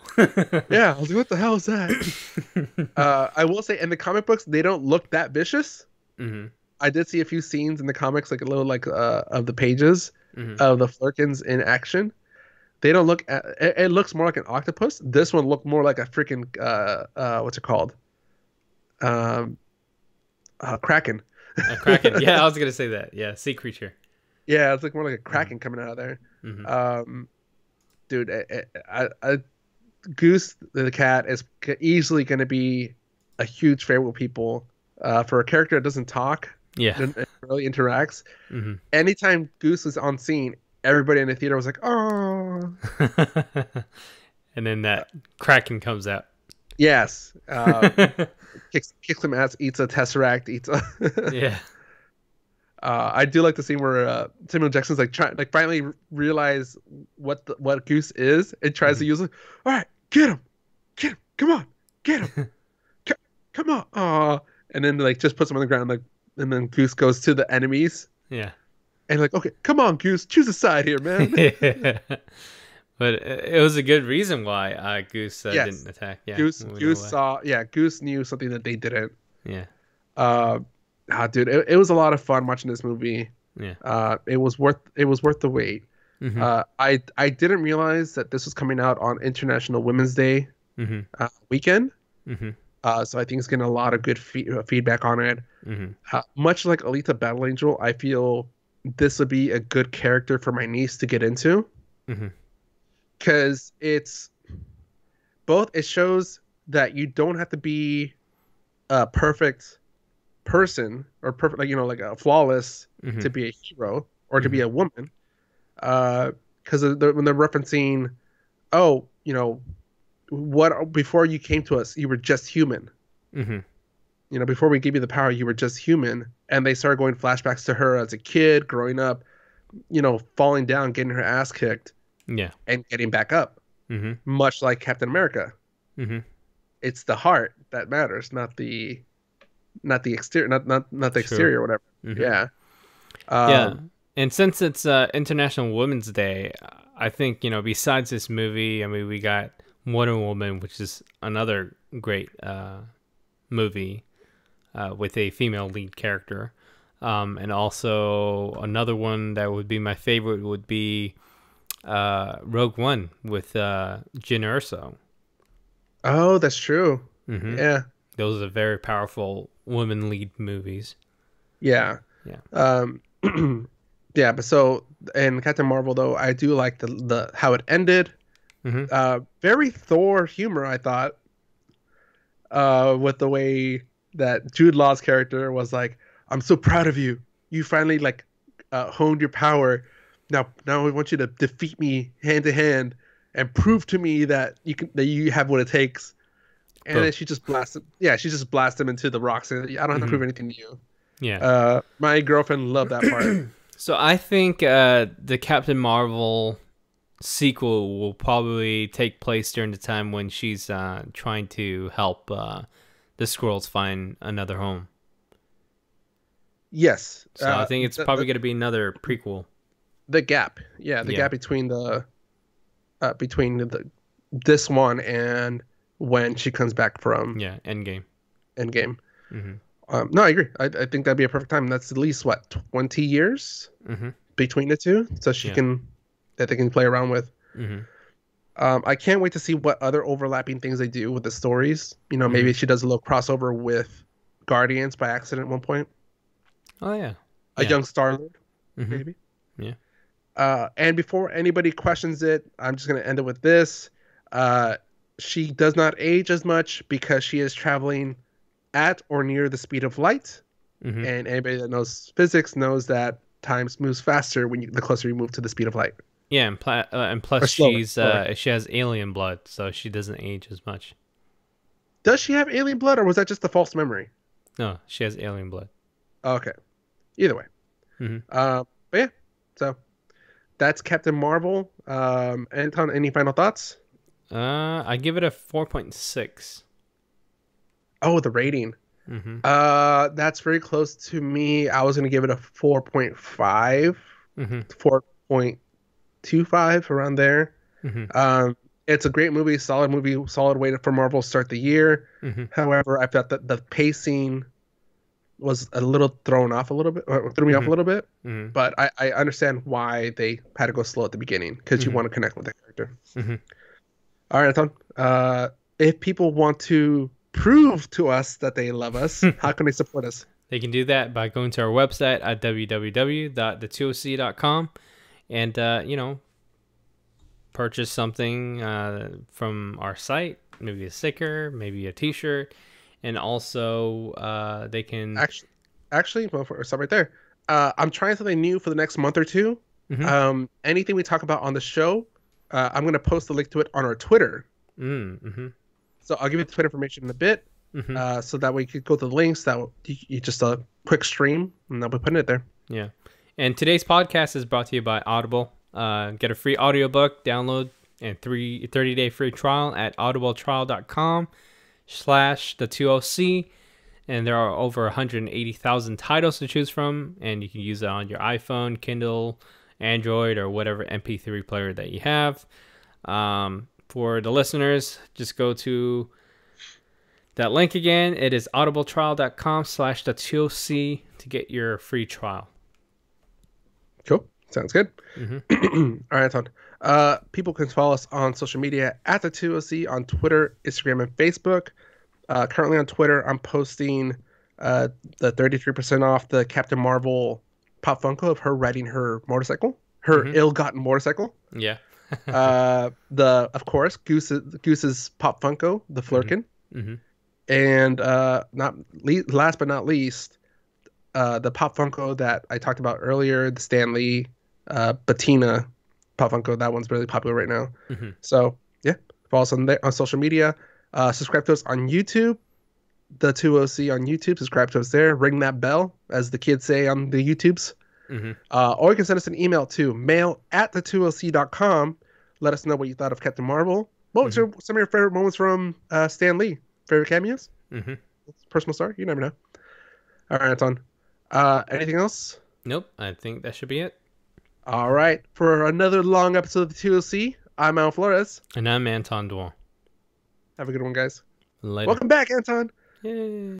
yeah, I was like, what the hell is that? I will say in the comic books they don't look that vicious. Hmm. I did see a few scenes in the comics, like a little like of the pages Hmm. of the Flurkins in action. They don't look it looks more like an octopus. This one looked more like a freaking what's it called? Um Kraken. A kraken. Yeah, I was gonna say that. Yeah, sea creature. Yeah, it's like more like a Hmm. Kraken coming out of there. Hmm. Um dude, Goose the cat is easily going to be a huge favorite with people. For a character that doesn't talk Yeah. and really interacts, Hmm. anytime Goose was on scene, everybody in the theater was like, "Oh, And then that kraken comes out. yes." Kicks some ass, eats a tesseract, eats a. Yeah. I do like the scene where Samuel Jackson's like trying, like finally realize what Goose is and tries Hmm. to use it. All right, get him, come on, get him. C- Come on. Aw. And then like just puts them on the ground, like, and then Goose goes to the enemies Yeah. and like, okay, come on, Goose, choose a side here, man. But it was a good reason why Goose Yes. didn't attack. Yeah, we know Goose why. saw, yeah, Goose knew something that they didn't. Yeah, Uh, dude, it was a lot of fun watching this movie. yeah. It was worth the wait. Mhm, I didn't realize that this was coming out on International Women's Day mhm, weekend. mhm, So I think it's getting a lot of good feedback on it. mhm, Much like Alita Battle Angel, I feel this would be a good character for my niece to get into mhm, because it's both. It shows that you don't have to be a perfect person or perfect, like like a flawless mhm, to be a hero or to be mhm, a woman. Because when they're referencing, oh, what before you came to us, you were just human. mhm. Before we gave you the power, you were just human. And they started going flashbacks to her as a kid, growing up, falling down, getting her ass kicked, Yeah. and getting back up. Mhm, Much like Captain America. mhm. It's the heart that matters, not the exterior, not the True. exterior, or whatever. Mhm. Yeah. Yeah. Um, And since it's International Women's Day, I think besides this movie, I mean, we got Wonder Woman, which is another great movie with a female lead character. And also another one that would be my favorite would be Rogue One with Jyn Erso. oh, that's true. Hmm. Yeah. Those are very powerful women lead movies. Yeah. Yeah. Um, yeah, but so in Captain Marvel though, I do like the how it ended. Hmm. Very Thor humor, I thought, with the way that Jude Law's character was like, "I'm so proud of you. You finally like honed your power. Now we want you to defeat me hand to hand and prove to me that you have what it takes." And then Boom. she just blasted, yeah, she just blasted him into the rocks. And I don't have to Hmm. prove anything to you. Yeah. My girlfriend loved that part. So I think the Captain Marvel sequel will probably take place during the time when she's trying to help the Skrulls find another home. Yes. So I think it's probably going to be another prequel. The gap. Yeah, the Yeah. gap between this one and when she comes back from Yeah, Endgame. Endgame. Mm-hmm. No, I agree. I think that'd be a perfect time. That's at least what 20 years Mm-hmm. between the two, so Yeah. that they can play around with. Mm-hmm. I can't wait to see what other overlapping things they do with the stories. You know, Mm-hmm. maybe she does a little crossover with Guardians by accident at one point. Oh yeah. A Yeah. young Star-Lord, Mm-hmm. maybe. Yeah. And before anybody questions it, I'm just going to end it with this. Uh, she does not age as much because she is traveling at or near the speed of light. Mm-hmm. And anybody that knows physics knows that time moves faster the closer you move to the speed of light. Yeah, and plus Or slower. Slower. she has alien blood, so she doesn't age as much. Does she have alien blood, or was that just a false memory? No, she has alien blood. Okay. Either way. Mm-hmm. But yeah. So that's Captain Marvel. Anton, any final thoughts? I give it a 4.6. Oh, the rating. Mm-hmm. That's very close to me. I was gonna give it a 4.5, Mm-hmm. 4.25 around there. Mm-hmm. It's a great movie, solid way for Marvel to start the year. Mm-hmm. However, I felt that the pacing was a little thrown off a little bit, or threw me off a little bit. Mm-hmm. But I understand why they had to go slow at the beginning because you Mm-hmm. want to connect with the character. Mm-hmm. All right, Anton. If people want to prove to us that they love us, how can they support us? They can do that by going to our website at www.the2oc.com and purchase something from our site, maybe a sticker, maybe a t-shirt, and also they can Actually, well, stop right there. I'm trying something new for the next month or two. Mm-hmm. Anything we talk about on the show, I'm going to post a link to it on our Twitter. Mm-hmm. So I'll give you the Twitter information in a bit. Mm-hmm. So that way you could go to the links. You just a quick stream, and I'll be putting it there. Yeah. And today's podcast is brought to you by Audible. Get a free audiobook, download, and 30-day free trial at audibletrial.com/the2OC. And there are over 180,000 titles to choose from, and you can use it on your iPhone, Kindle, Android, or whatever MP3 player that you have. For the listeners, just go to that link again. It is audibletrial.com/the2OC to get your free trial. Cool. Sounds good. Mm-hmm. All right, Anton. People can follow us on social media at the2OC on Twitter, Instagram, and Facebook. Currently on Twitter, I'm posting the 33% off the Captain Marvel Pop Funko of her riding her motorcycle, her ill-gotten motorcycle. Yeah. Of course, Goose's Pop Funko, the Flurkin. Mm-hmm. And last but not least, the Pop Funko that I talked about earlier, the Stan Lee Bettina Pop Funko. That one's really popular right now. Mm-hmm. So yeah, follow us on social media. Subscribe to us on YouTube, the 2OC on YouTube. Subscribe to us there. Ring that bell, as the kids say on the YouTubes. Mm-hmm. Or you can send us an email to mail@the2oc.com. Let us know what you thought of Captain Marvel. What was some of your favorite moments from Stan Lee? Favorite cameos? Mm-hmm. Personal star? You never know. All right, Anton. Anything else? Nope. I think that should be it. All right. For another long episode of the 2OC, I'm Al Flores. And I'm Anton Duan. Have a good one, guys. Later. Welcome back, Anton. Yay.